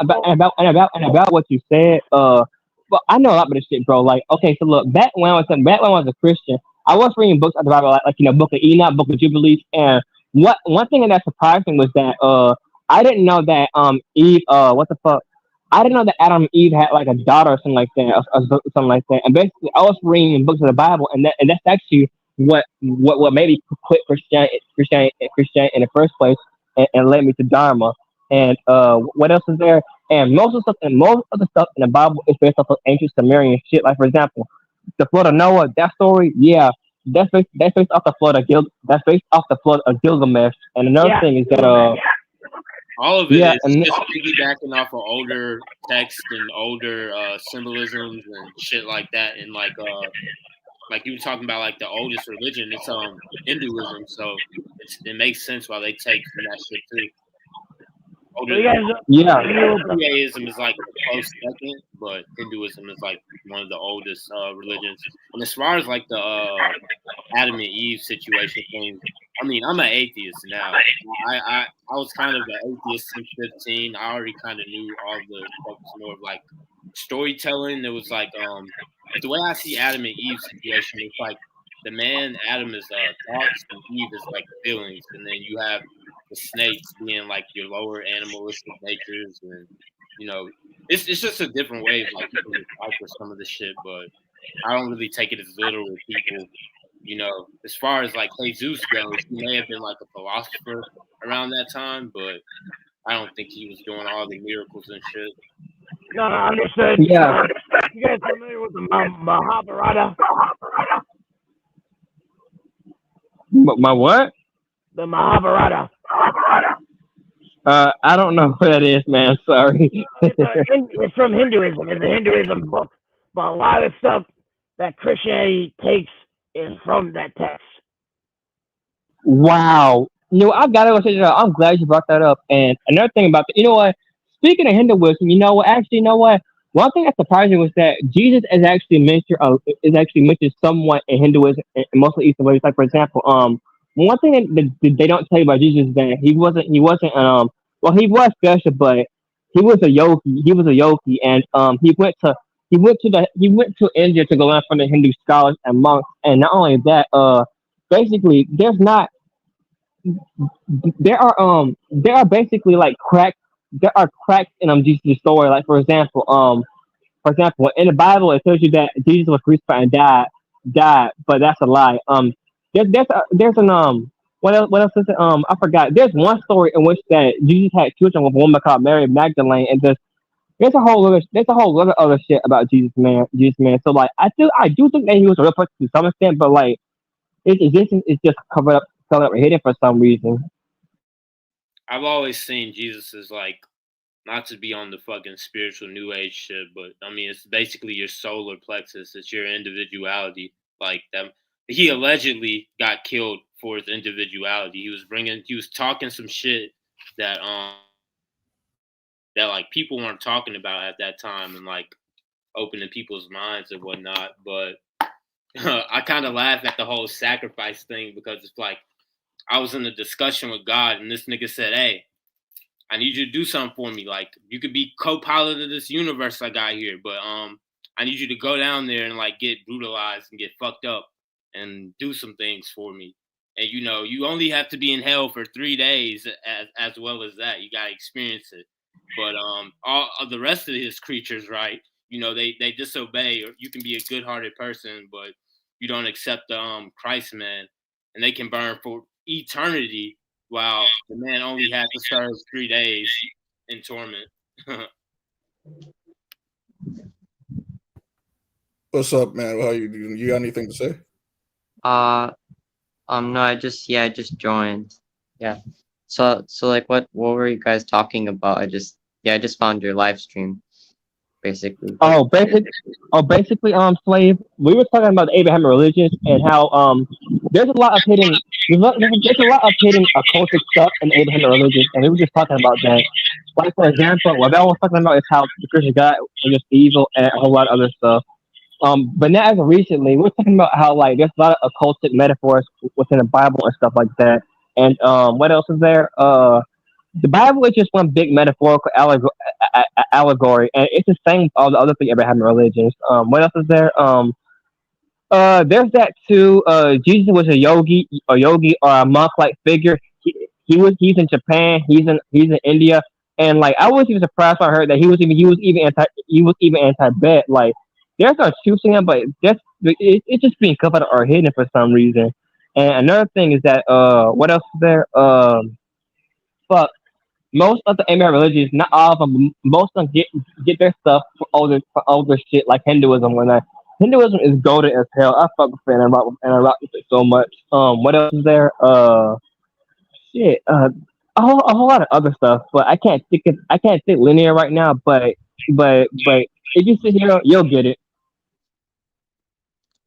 what you said, well, I know a lot about this shit, bro. Like, okay, so look, back when I was a Christian, I was reading books of the Bible, like Book of Enoch, Book of Jubilees, and one thing that surprised me was that I didn't know that Eve what the fuck, I didn't know that Adam and Eve had like a daughter or something like that, or something like that. And basically, I was reading books of the Bible, and that's actually what made me quit Christianity in the first place, and led me to Dharma. And what else is there? And most of the stuff in the Bible is based off of ancient Sumerian shit. Like for example, the flood of Noah. That story, yeah, that's based off the That's based off the flood of Gilgamesh. And another Yeah, thing is that All of it yeah, is and just piggybacking off of older text and older symbolisms and shit like that. And like you were talking about, like the oldest religion, it's Hinduism. So it makes sense why they take from that shit too. so Older you guys, yeah, Judaism is like a close second, but Hinduism is like one of the oldest religions. And as far as like the Adam and Eve situation thing, I mean, I'm an atheist now. I was kind of an atheist since 15. I already kind of knew all the stuff was more of like storytelling. There was like the way I see Adam and Eve situation is like the man Adam is thoughts and Eve is like feelings, and then you have the snakes being like your lower animalistic natures, and it's just a different way of like people decipher some of the shit, but I don't really take it as literal with people. As far as like Jesus goes, he may have been like a philosopher around that time, but I don't think he was doing all the miracles and shit. no, understood. yeah. You guys familiar with the Mahabharata? My what? The Mahabharata. I don't know what that is, man. Sorry. It's from Hinduism. It's a Hinduism book, but a lot of stuff that Christianity takes is from that text. Wow. I gotta go check it out. I'm glad you brought that up. And another thing about you know what? Speaking of Hinduism, actually, one thing that surprised me was that Jesus is actually mentioned somewhat in Hinduism and mostly Eastern ways. Like for example, one thing that they don't tell you about Jesus is that well, he was special, but he was a yogi. He was a yogi, and he went to India to go learn from the Hindu scholars and monks. And not only that, basically, there are basically like cracks. There are cracks in Jesus' story. Like for example, in the Bible it tells you that Jesus was crucified and died, but that's a lie. There's an what else is it? I forgot. There's one story in which that Jesus had children with a woman called Mary Magdalene, and there's a whole lot of other shit about Jesus man. So like I do think that he was a real person to some extent, but like his existence is just covered up or hidden for some reason. I've always seen Jesus as like, not to be on the fucking spiritual new age shit, but I mean it's basically your solar plexus. It's your individuality. Like that, he allegedly got killed for his individuality. He was talking some shit that that like people weren't talking about at that time, and like opening people's minds and whatnot. But I kind of laugh at the whole sacrifice thing because it's like I was in a discussion with God, and this nigga said, "Hey, I need you to do something for me. Like you could be co-pilot of this universe I got here, but I need you to go down there and like get brutalized and get fucked up and do some things for me. And you know, you only have to be in hell for 3 days as well as that. You gotta experience it. But all of the rest of his creatures, right? You know, they disobey, or you can be a good-hearted person, but you don't accept the Christ man, and they can burn for eternity while the man only had to serve 3 days in torment. What's up, man? How you doing? You got anything to say? Uh, no, I just joined. Yeah. So like, what were you guys talking about? I just found your live stream, basically. Basically, slave. We were talking about the Abrahamic religions and how there's a lot of hidden there's a lot of hidden occultic stuff in the Abrahamic religions, and we were just talking about that. Like for example, what Bell was talking about is how the Christian God was just evil and a whole lot of other stuff. But not as of recently, we're talking about how like there's a lot of occultic metaphors within the Bible and stuff like that. And what else is there? The Bible is just one big metaphorical allegory, and it's the same with all the other three Abrahamic religions. What else is there? There's that too. Jesus was a yogi or a monk-like figure. He's in Japan. He's in India, and like I was even surprised when I heard that he was even anti-bet. Like there's no choosing him, but it's just being covered or hidden for some reason. And another thing is that what else is there? Fuck. Most of the Abrahamic religions, not all of them, most of them get their stuff from older shit like Hinduism. When Hinduism is golden as hell. I fuck with it and I rock with it so much. What else is there? Shit. A whole lot of other stuff, but I can't think linear right now. But if you sit here, you'll get it.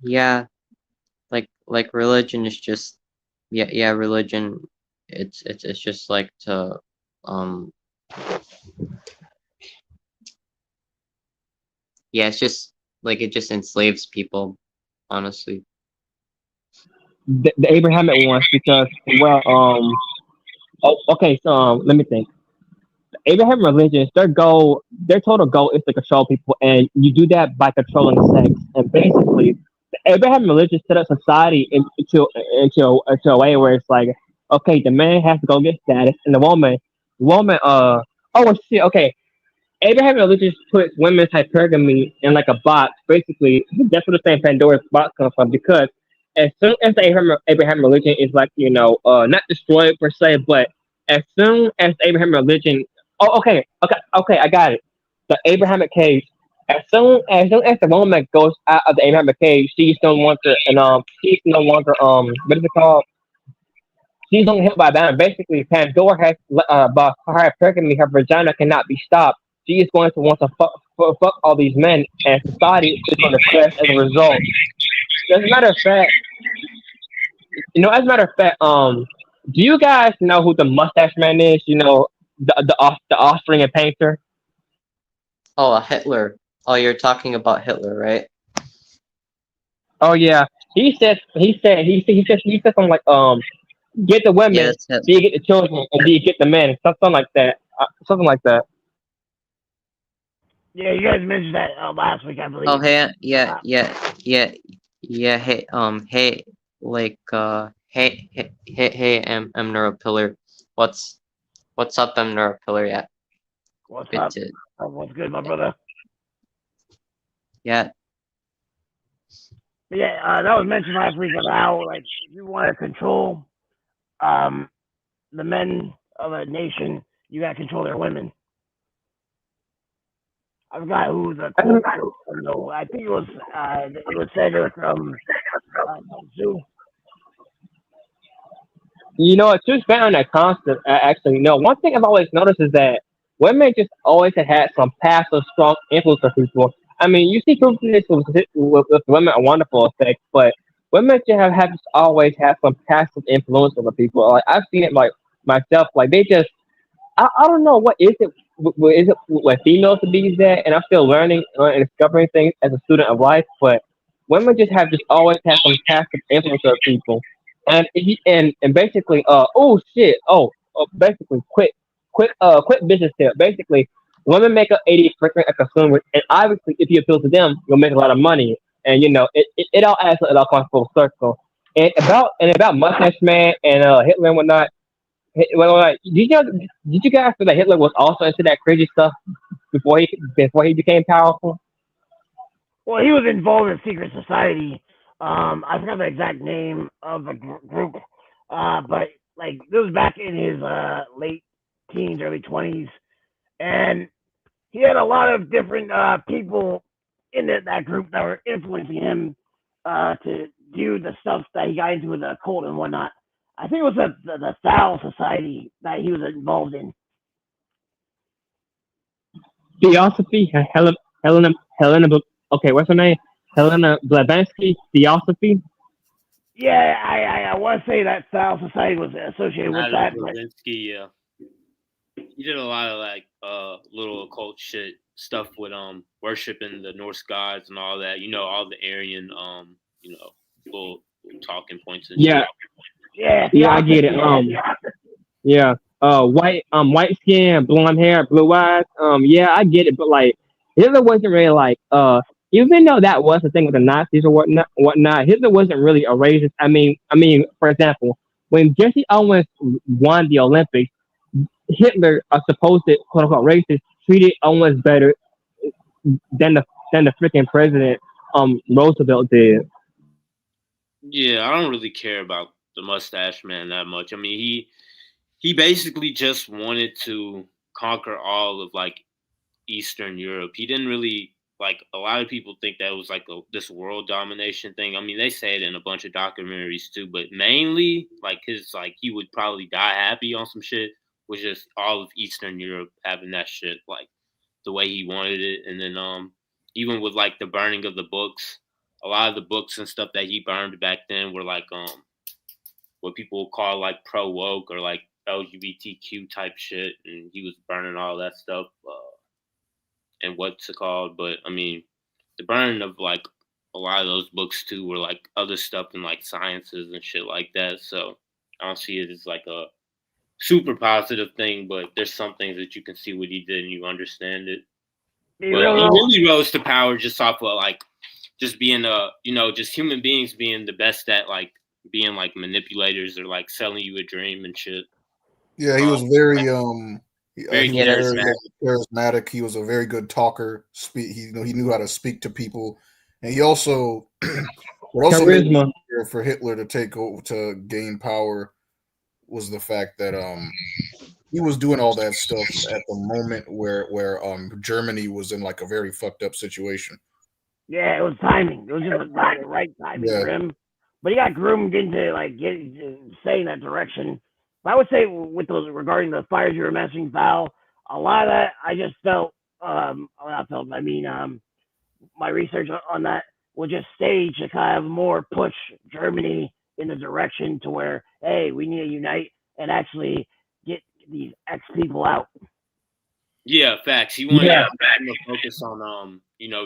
Yeah, like religion is just religion. It's just like to um it's just like it just enslaves people, honestly. The Abrahamic ones because okay, so let me think. Abraham religions, their total goal is to control people, and you do that by controlling sex. And basically, the Abraham religion set up society into a way where it's like, okay, the man has to go get status, and the woman, oh shit, okay, Abraham religion puts women's hypergamy in like a box. Basically, that's where the same Pandora's box comes from. Because as soon as the Abraham religion is like not destroyed per se, but as soon as the Abraham religion, okay, I got it. The Abrahamic cage. As soon as the woman goes out of the Abrahamic cage, she's no longer what is it called? She's only held by a bound. Basically, Pandora has by her hypergamy, her vagina cannot be stopped. She is going to want to fuck all these men, and society is going to crash as a result. As a matter of fact, do you guys know who the mustache man is? You know, the offspring and painter. Oh, Hitler. Oh, you're talking about Hitler, right? Oh yeah, he said something like get the Yeah, women, that's Hitler. do you get the children, and do you get the men? Something like that. Something like that. Yeah, you guys mentioned that last week, I believe. Oh, hey, Uh, hey, like, hey, I'm Neuropillar. What's up, I'm Neuropillar? Yeah, what's good up? to, What's good, my brother? yeah, But yeah, that was mentioned last week about how like if you want to control um the men of a nation, you got to control their women. I forgot who the quote was from, though. I think it was said it was from Tzu. You know, it's just been on that constant. Actually, you know, one thing I've always noticed is that women just always have had some passive, strong influence on people. I mean, you see groups with women are wonderful effects, but women just have just always had some passive influence over people. Like I've seen it like myself. Like they just I don't know what is it. What is it with females to be that? And I'm still learning and discovering things as a student of life. But women just have just always had some passive influence on people. And basically, oh shit, basically, quick business tip. Basically, women make up 80% of consumers, and obviously, if you appeal to them, you'll make a lot of money. And you know, it all adds up, it all comes full circle. And about Mustache Man and Hitler and whatnot. Did you guys feel that Hitler was also into that crazy stuff before he became powerful? Well, he was involved in secret society. I forgot the exact name of the group, but like this was back in his late teens, early 20s, and he had a lot of different people in that group that were influencing him to do the stuff that he got into with the cult and whatnot. I think it was the Thal Society that he was involved in. Theosophy, Helena. Okay, what's her name? Helena Blavatsky. Theosophy. Yeah, I want to say that Thal Society was associated with that, but Levinsky, yeah. He did a lot of like little occult shit stuff with worshiping the Norse gods and all that. You know, all the Aryan little talking points and Yeah, shit. yeah, I get it. Yeah. White skin, blonde hair, blue eyes. Yeah, I get it, but like, Hitler wasn't really like, even though that was the thing with the Nazis or whatnot, Hitler wasn't really a racist. For example, when Jesse Owens won the Olympics, Hitler, a supposed quote unquote racist, treated Owens better than the freaking president, Roosevelt did. Yeah, I don't really care about the Mustache Man that much. I mean, he basically just wanted to conquer all of like Eastern Europe. He didn't really like a lot of people think that was like this world domination thing. I mean, they say it in a bunch of documentaries too, but mainly like his like he would probably die happy on some shit was just all of Eastern Europe having that shit like the way he wanted it. And then even with like the burning of the books, a lot of the books and stuff that he burned back then were like what people call like pro woke or like LGBTQ type shit, and he was burning all that stuff. And what's it called? But I mean, the burning of like a lot of those books too were like other stuff in like sciences and shit like that. So I don't see it as like a super positive thing, but there's some things that you can see what he did and you understand it. he But he really, really rose to power just off of like just being just human beings being the best at like being like manipulators or like selling you a dream and shit. Yeah, he was very Very he was very charismatic. charismatic. He was a very good talker. He knew how to speak to people, and he also what also made it Charisma. easier for Hitler to take over to gain power was the fact that he was doing all that stuff at the moment where Germany was in like a very fucked up situation. yeah, it was timing. It was just the right timing Yeah, for him. But he got groomed into like staying that direction. But I would say with those regarding the fires you were mentioning, Val, a lot of that I just felt. Not felt. I mean, my research on that was just staged to kind of more push Germany in the direction to where, hey, we need to unite and actually get these ex people out. Yeah, facts. He wanted Yeah, them to focus on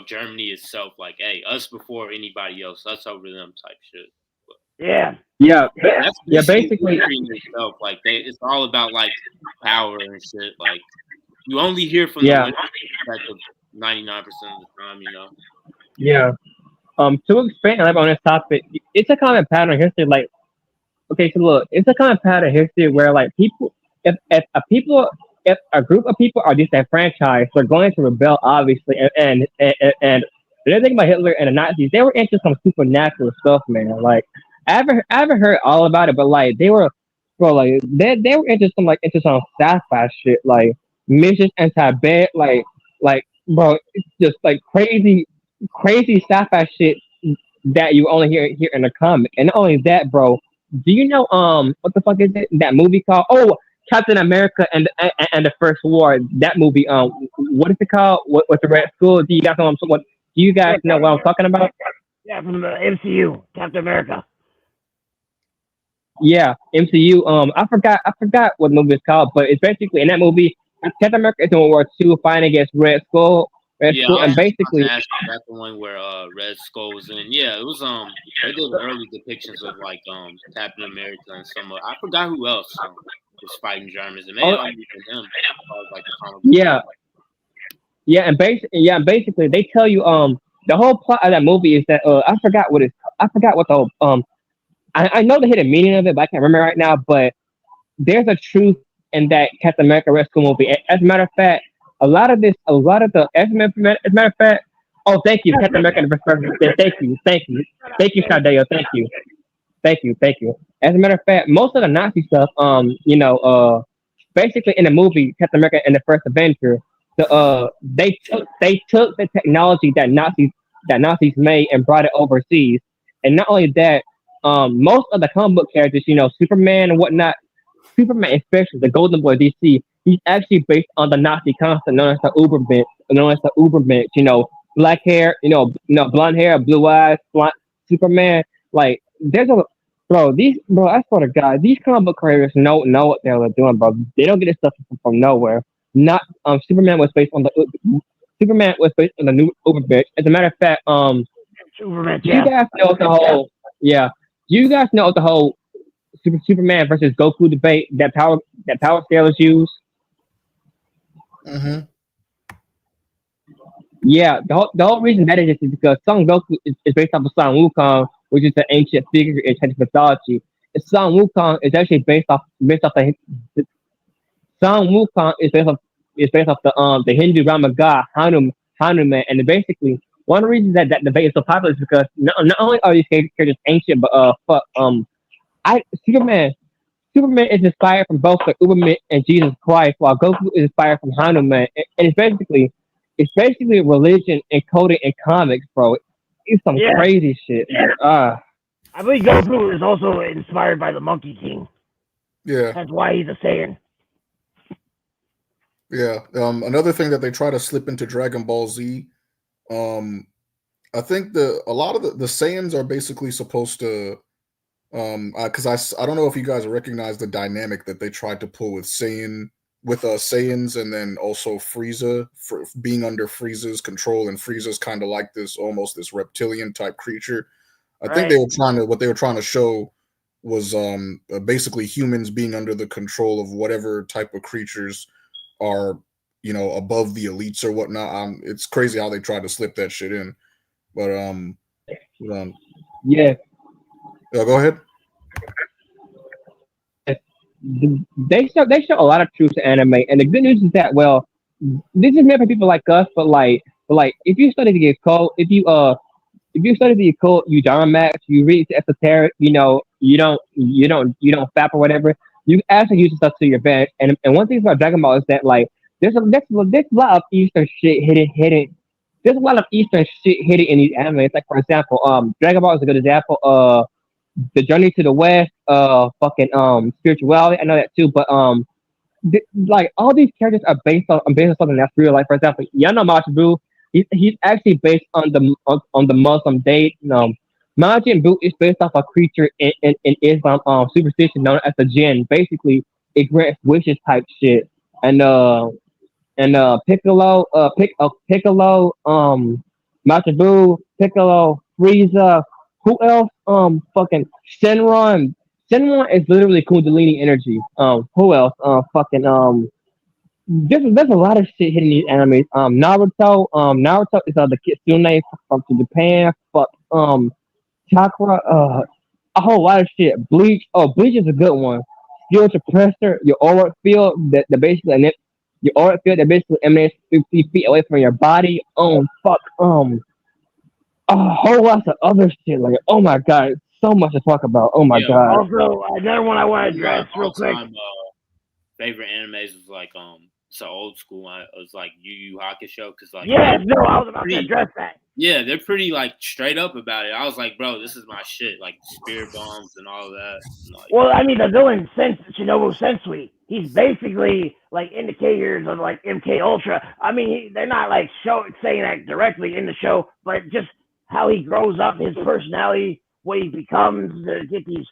Germany itself, like, hey, us before anybody else, us over them type shit. But Yeah, yeah, that's yeah. basically Basically, history in itself. Like it's all about like power and shit. Like you only hear from the yeah, winner's perspective 99% of the time. yeah. To expand on this topic, it's a common pattern in history. Like, okay, so look, it's a common pattern in history where like if a group of people are disenfranchised, they're going to rebel, obviously. And the other thing about Hitler and the Nazis, they were into some supernatural stuff, man. Like, I haven't heard all about it, but like bro, like they were into some sci-fi shit, like missions in Tibet, like bro, it's just like crazy sci-fi shit that you only hear in the comic. And not only that, bro, Do you know what the fuck is it? That movie called Captain America and the First War. That movie what is it called? What's the Red Skull? Do you guys know what? Do you guys know what I'm talking about? Yeah, from the MCU, Captain America. Yeah, MCU. I forgot what movie it's called, but it's basically in that movie, Captain America is in World War II fighting against Red Yeah, Skull, I was and just about basically, to ask you about the one where Red Skull was in. Yeah, it was they did early depictions of like Captain America and some I forgot who else was fighting Germans. It may oh have only been him as far as like the comic book. yeah, basically they tell you the whole plot of that movie is that I forgot what the whole I know the hidden meaning of it, but I can't remember right now. But there's a truth in that Captain America Rescue movie. As a matter of fact, as a matter of fact, oh, thank you, Captain America the First President. Thank you, Shadeo, thank you. As a matter of fact, most of the Nazi stuff, basically in the movie Captain America and the First Avenger, they took the technology that Nazis made and brought it overseas, and not only that, most of the comic book characters, Superman and whatnot, Superman, especially the Golden Boy DC, he's actually based on the Nazi concept known as the Ubermensch. Black hair, blonde hair, blue eyes, blonde Superman. Like, there's a bro. I swear to God, these comic book creators know what they're doing, bro. They don't get this stuff from nowhere. Not Superman was based on the new Ubermensch. As a matter of fact, Superman, do you yeah. guys know the whole? Yeah. Do you guys know the whole Superman versus Goku debate that power scalers use? Mm-hmm. Yeah, the whole reason that is because Son Goku is based off of Sun Wukong, which is an ancient figure in Chinese mythology. And Sun Wukong is actually the Sun Wukong is based off the Hindu Rama god Hanuman, and basically one of the reasons that debate is so popular is because not only are these characters ancient, but I Superman is inspired from both the Uberman and Jesus Christ, while Goku is inspired from Hanuman. And it's basically a religion encoded in comics, bro. It's some Yeah. crazy shit. I believe Goku is also inspired by the Monkey King. Yeah. That's why he's a Saiyan. Yeah. Another thing that they try to slip into Dragon Ball Z, I think a lot of the Saiyans are basically supposed to, because I don't know if you guys recognize the dynamic that they tried to pull with Saiyans, and then also Frieza for being under Frieza's control, and Frieza's kind of like almost this reptilian type creature. I think what they were trying to show was basically humans being under the control of whatever type of creatures are above the elites or whatnot. It's crazy how they tried to slip that shit in, but Yeah, go ahead. they show a lot of truth to anime, and the good news is that, well, this is meant for people like us, but like if you study the occult, if you study the occult, you Dharma Max, you read the esoteric, you don't fap or whatever. You actually use the stuff to your advantage. And one thing about Dragon Ball is that, like, there's a lot of Eastern shit hidden. There's a lot of Eastern shit hidden in these animes. Like, for example, Dragon Ball is a good example. The Journey to the West, fucking spirituality. I know that too, but like, all these characters are based on something that's real. Like, for example, Yana Majin he's actually based on the Muslim date. Majin Buu is based off a creature in Islam superstition known as the jinn. Basically, it grants wishes type shit. And Piccolo, Piccolo, Majin Buu, Piccolo, Frieza. Who else? Fucking Shenron. Shenron is literally Kundalini energy. Who else? Fucking there's a lot of shit hitting these animes. Naruto is the kitsune from Japan. Fuck, Chakra, a whole lot of shit. Bleach, Bleach is a good one. Skill suppressor, your aura field that basically your aura field that basically emanates 50 feet away from your body. Fuck, a whole lot of other shit. Like, oh my god, so much to talk about. Oh my Yeah. god. Also, another one I want to address real quick. All-time favorite animes was it's an old school one. It was like Yu Yu Hakusho, because like Yeah, no, I was about to address that. Yeah, they're pretty like straight up about it. I was like, bro, this is my shit. Like spirit bombs and all of that. And, like, Well, I mean, the villain, Shinobu Sensui, he's basically like indicators of like MK Ultra. I mean, they're not like saying that directly in the show, but just how he grows up, his personality, what he becomes to get these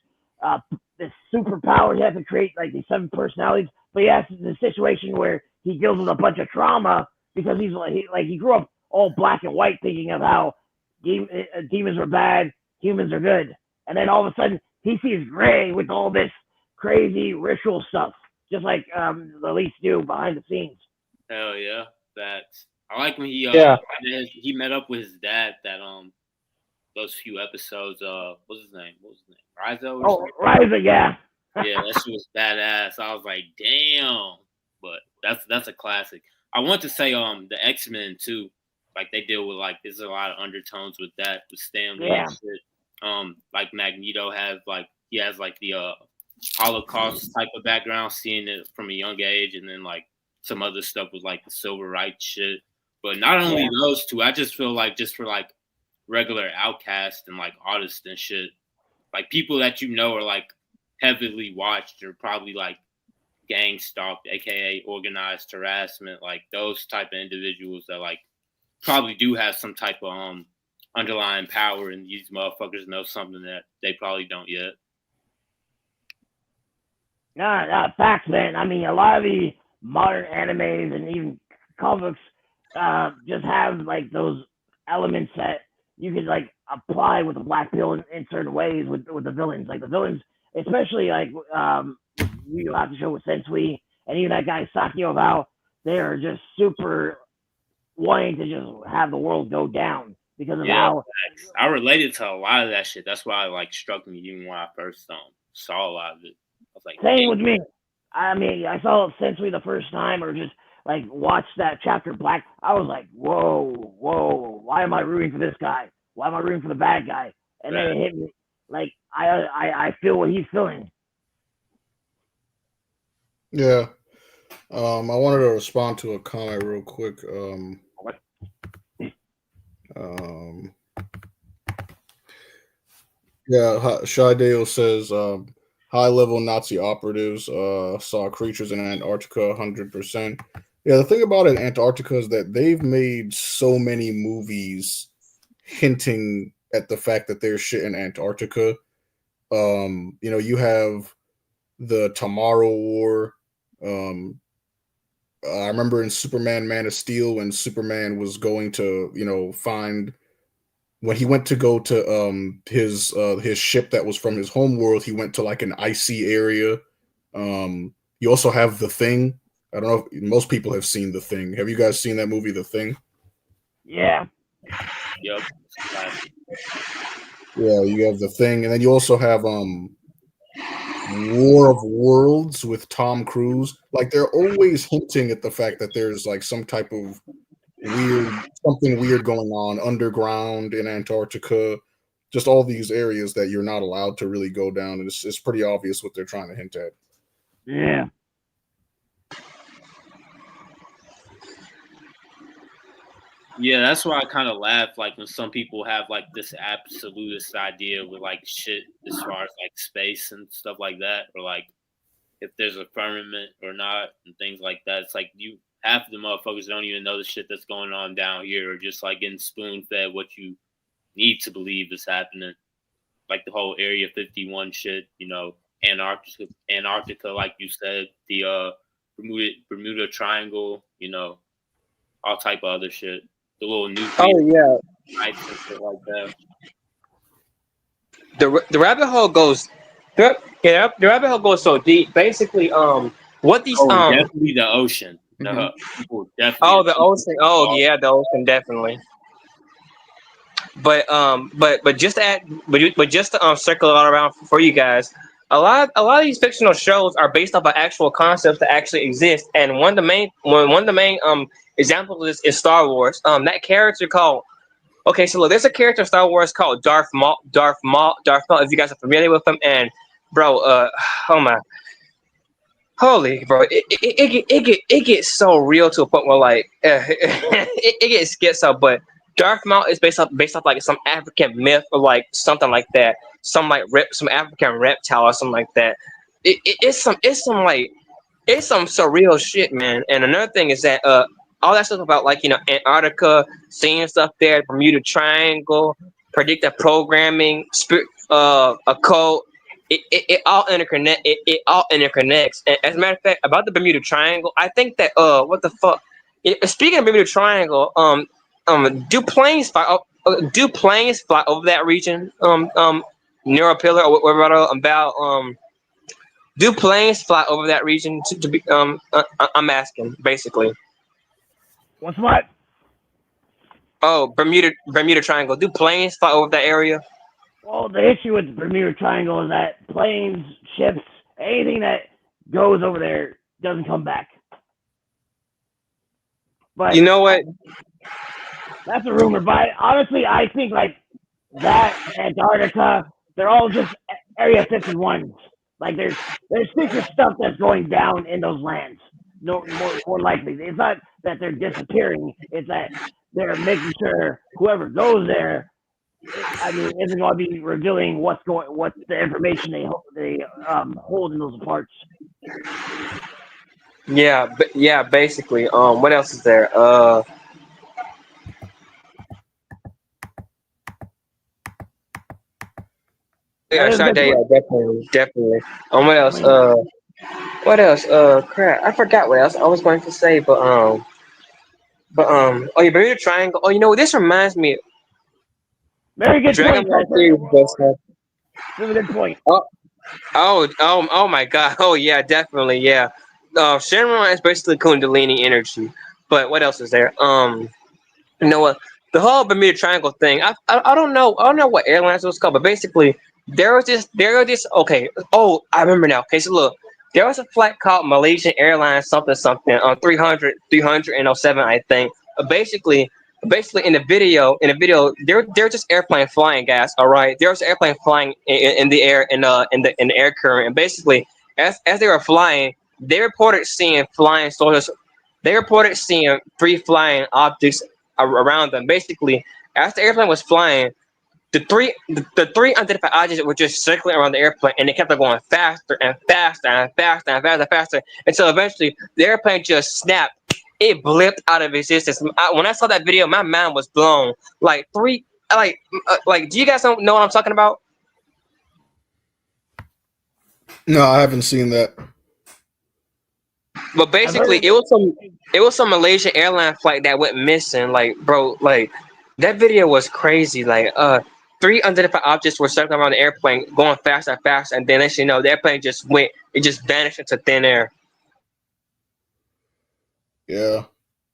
this superpowers. He has to create like these 7 personalities, but he has the situation where he deals with a bunch of trauma because he grew up all black and white, thinking of how demons are bad, humans are good, and then all of a sudden he sees gray with all this crazy ritual stuff, just like the elites do behind the scenes. hell yeah, that's. I like when Yeah. he met up with his dad. That those few episodes. What's his name? Rizo. Oh, Ryza, yeah. Yeah, that shit was badass. I was like, damn. But that's a classic. I want to say the X-Men too. Like they deal with like there's a lot of undertones with that with Stanley Yeah. and shit. Like Magneto he has like the Holocaust type of background, seeing it from a young age, and then like some other stuff with like the civil rights shit. But not only those two, I just feel like just for like regular outcasts and like artists and shit, like people that you know are like heavily watched or probably like gang stalked, aka organized harassment, like those type of individuals that like probably do have some type of underlying power, and these motherfuckers know something that they probably don't yet. Nah, facts, man. I mean, a lot of the modern animes and even comics just have like those elements that you could like apply with the black pill in certain ways with the villains. Like the villains, especially like you have to show with Sensui and even that guy Sakio, of how they are just super wanting to just have the world go down because of how I related to a lot of that shit. That's why it like struck me even when I first saw a lot of it. I was like, same with me. I mean, I saw Sensui the first time, or just like watched that chapter Black. I was like, whoa, why am I rooting for this guy? Why am I rooting for the bad guy? And then it hit me like I feel what he's feeling. Yeah. I wanted to respond to a comment real quick. Shidale says high-level Nazi operatives saw creatures in Antarctica 100%. Yeah, the thing about it, Antarctica is that they've made so many movies hinting at the fact that there's shit in Antarctica. You have the Tomorrow War. I remember in Superman Man of Steel when Superman was going to, find when he went to go to his ship that was from his home world, he went to like an icy area. You also have The Thing. I don't know if most people have seen The Thing. Have you guys seen that movie, The Thing? Yeah. Yep. Yeah, you have The Thing, and then you also have War of Worlds with Tom Cruise. Like they're always hinting at the fact that there's like some type of something weird going on underground in Antarctica. Just all these areas that you're not allowed to really go down, and it's pretty obvious what they're trying to hint at. Yeah. Yeah, that's why I kind of laugh like when some people have like this absolutist idea with like shit as far as like space and stuff like that, or like if there's a firmament or not and things like that. It's like half of the motherfuckers don't even know the shit that's going on down here, or just like getting spoon fed what you need to believe is happening. Like the whole Area 51 shit, Antarctica, like you said, the Bermuda Triangle, all type of other shit. The little nuclear and shit like that. The rabbit hole goes. The rabbit hole goes so deep. Basically, what these definitely the ocean. People definitely. The ocean. Oh yeah, the ocean definitely. But just to circle it all around for you guys, a lot of these fictional shows are based off of actual concepts that actually exist, and one of the main examples of this is Star Wars. That character called. Okay, so look, there's a character in Star Wars called Darth Maul. If you guys are familiar with him, and bro, oh my, holy bro, it gets so real to a point where like it gets schizo. But Dartmouth is based off like some African myth or like something like that. Some like some African reptile or something like that. It's some surreal shit, man. And another thing is that all that stuff about like Antarctica, seeing stuff there, Bermuda Triangle, predictive programming, occult. It all it all interconnects. And as a matter of fact, about the Bermuda Triangle, I think that what the fuck. Speaking of Bermuda Triangle, do planes fly over that region? Near a pillar or whatever about do planes fly over that region to be I'm asking basically. What's what? Oh, Bermuda Triangle. Do planes fly over that area? Well, the issue with the Bermuda Triangle is that planes, ships, anything that goes over there doesn't come back. But You know what? that's a rumor. But honestly, I think like that Antarctica, they're all just Area 51s. Like there's secret stuff that's going down in those lands. No, more likely, it's not that they're disappearing. It's that they're making sure whoever goes there, I mean, isn't going to be revealing what's the information they hold in those parts. Yeah, yeah. Basically, what else is there? Yeah, That is a shot good there. point. Yeah, definitely. What I else? mean, What else? Crap, I forgot what else I was going to say, oh, yeah, Bermuda Triangle. Oh, you know what? This reminds me. very good Dragon point, Ball Spencer. series, Buster. This is a good point. Oh my God. Oh yeah, definitely. Yeah. Shenron is basically Kundalini energy. But what else is there? You know what? The whole Bermuda Triangle thing. I don't know. I don't know what airlines it was called, but basically there was this. Okay. Oh, I remember now. Okay, so look, there was a flight called Malaysian Airlines something something on 307, I think. Basically in the video they're just airplane flying, guys. All right, there was an airplane flying in the air in the air current, and basically as they were flying, they reported seeing flying soldiers. They reported seeing three flying objects around them. Basically, as the airplane was flying, the three unidentified objects were just circling around the airplane, and they kept on going faster and faster and faster and faster and faster until eventually the airplane just snapped. It blipped out of existence. When I saw that video, my mind was blown. Like do you guys don't know what I'm talking about? No, I haven't seen that. But basically, it was some Malaysian airline flight that went missing. Like, bro, like that video was crazy. Like, three unidentified objects were circling around the airplane, going faster and faster, and then next thing you know, the airplane just went. It just vanished into thin air. Yeah.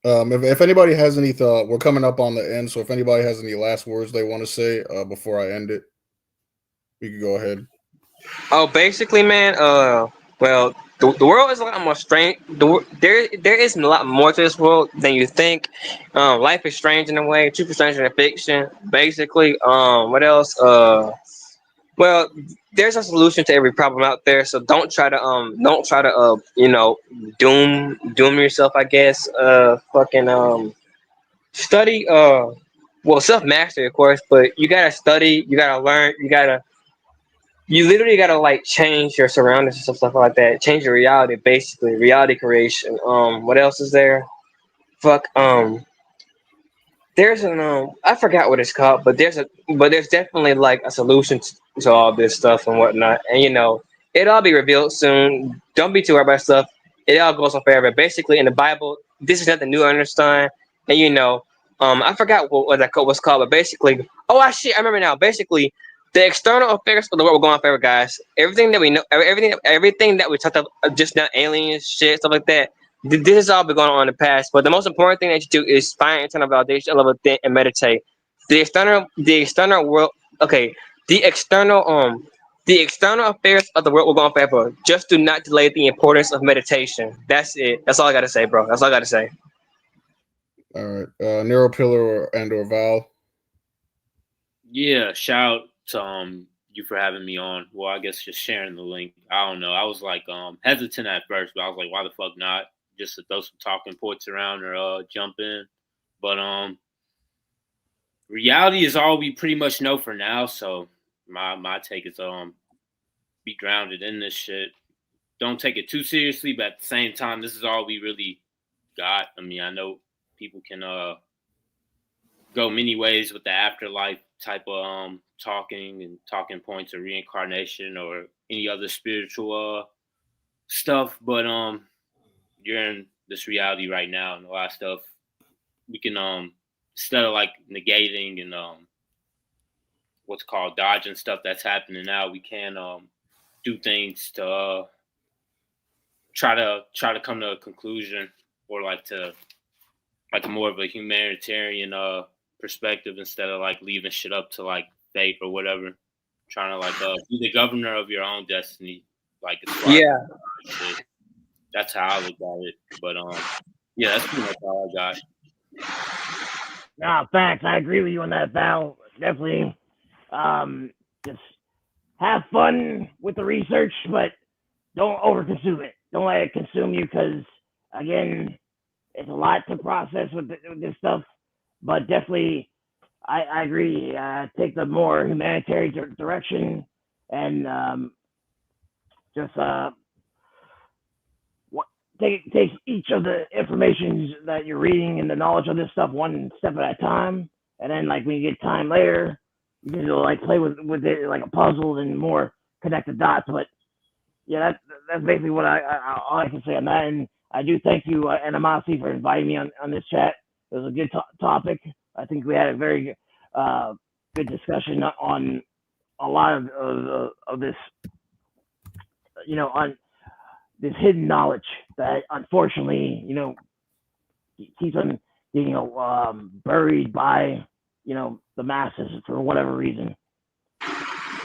If anybody has any thought, we're coming up on the end. So if anybody has any last words they want to say before I end it, we can go ahead. Oh, basically, man. Well, the world is a lot more strange. There is a lot more to this world than you think. Life is strange in a way. Truth is stranger than fiction. Basically, what else? Well, there's a solution to every problem out there. So don't try to doom yourself. I guess. Fucking study. Well, self mastery, of course, but you gotta study. You gotta learn. You literally gotta like change your surroundings and stuff like that. Change your reality, basically. Reality creation. What else is there? Fuck. There's an I forgot what it's called, but there's definitely like a solution to all this stuff and whatnot. And it'll all be revealed soon. Don't be too worried about stuff. It all goes on forever. Basically, in the Bible, this is nothing new to understand. And I forgot what that quote was called, but basically, shit, I remember now. Basically, the external affairs of the world will go on forever, guys. Everything that we know, everything that we talked about just now, aliens, shit, stuff like that. This has all been going on in the past, but the most important thing that you do is find internal validation, level within, and meditate. The external world, okay, the the external affairs of the world will go on forever. Just do not delay the importance of meditation. That's it. That's all I gotta say, bro. That's all I gotta say. All right, Nero Pillar or Val. Yeah, shout out to you for having me on. Well, I guess just sharing the link. I don't know. I was like hesitant at first, but I was like, why the fuck not? Just to throw some talking points around or jump in. But reality is all we pretty much know for now. So my take is be grounded in this shit. Don't take it too seriously, but at the same time, this is all we really got. I mean, I know people can go many ways with the afterlife type of talking and talking points of reincarnation or any other spiritual stuff, but you're in this reality right now, and a lot of stuff we can instead of like negating and what's called dodging stuff that's happening now, we can do things to try to come to a conclusion, or like to like more of a humanitarian perspective instead of like leaving shit up to like fate or whatever. Trying to like be the governor of your own destiny, like as far Yeah. as shit. That's how I look at it. But yeah, that's pretty much all I got. Nah, facts. I agree with you on that, Val. Definitely. Just have fun with the research, but don't overconsume it. Don't let it consume you, because again, it's a lot to process with this stuff. But definitely, I agree. Take the more humanitarian direction, and just take each of the information that you're reading and the knowledge of this stuff one step at a time, and then like when you get time later, you can like play with it like a puzzle and more connect the dots. But yeah, that's basically what all I can say on that. And I do thank you, Animosity, for inviting me on this chat. It was a good topic. I think we had a very good discussion on a lot of this, on this hidden knowledge that unfortunately, keeps on getting buried by the masses for whatever reason.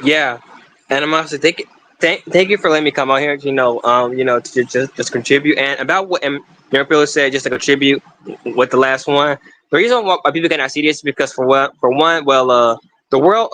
Yeah, animosity. Thank you for letting me come out here. To just contribute, and about what Miracle said, just to contribute with the last one. The reason why people cannot see this is because for one, the world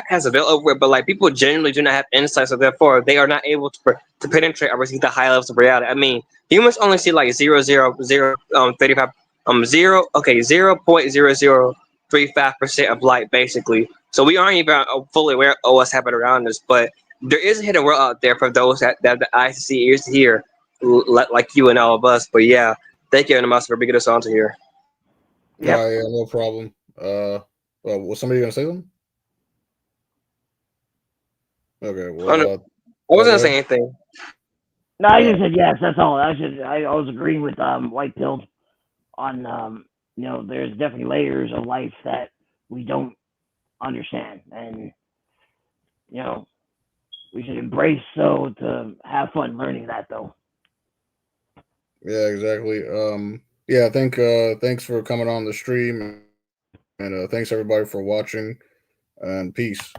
has a veil over it, but like people generally do not have insight, so therefore they are not able to penetrate or receive the high levels of reality. I mean, humans only see like 0.0035 0.0035% of light basically. So we aren't even fully aware of what's happening around us, but there is a hidden world out there for those that have the eyes to see, ears to hear, like you and all of us. But yeah, thank you, Animas, for bringing us on to here. Yep. Yeah, no problem. Was somebody gonna say something? Okay, Oh, no, well, I wasn't gonna say anything. No, I just said yes. That's all. I was agreeing with White Pilled on there's definitely layers of life that we don't understand, and we should embrace to have fun learning that though. yeah, exactly. Yeah, thanks for coming on the stream, and thanks everybody for watching, and peace.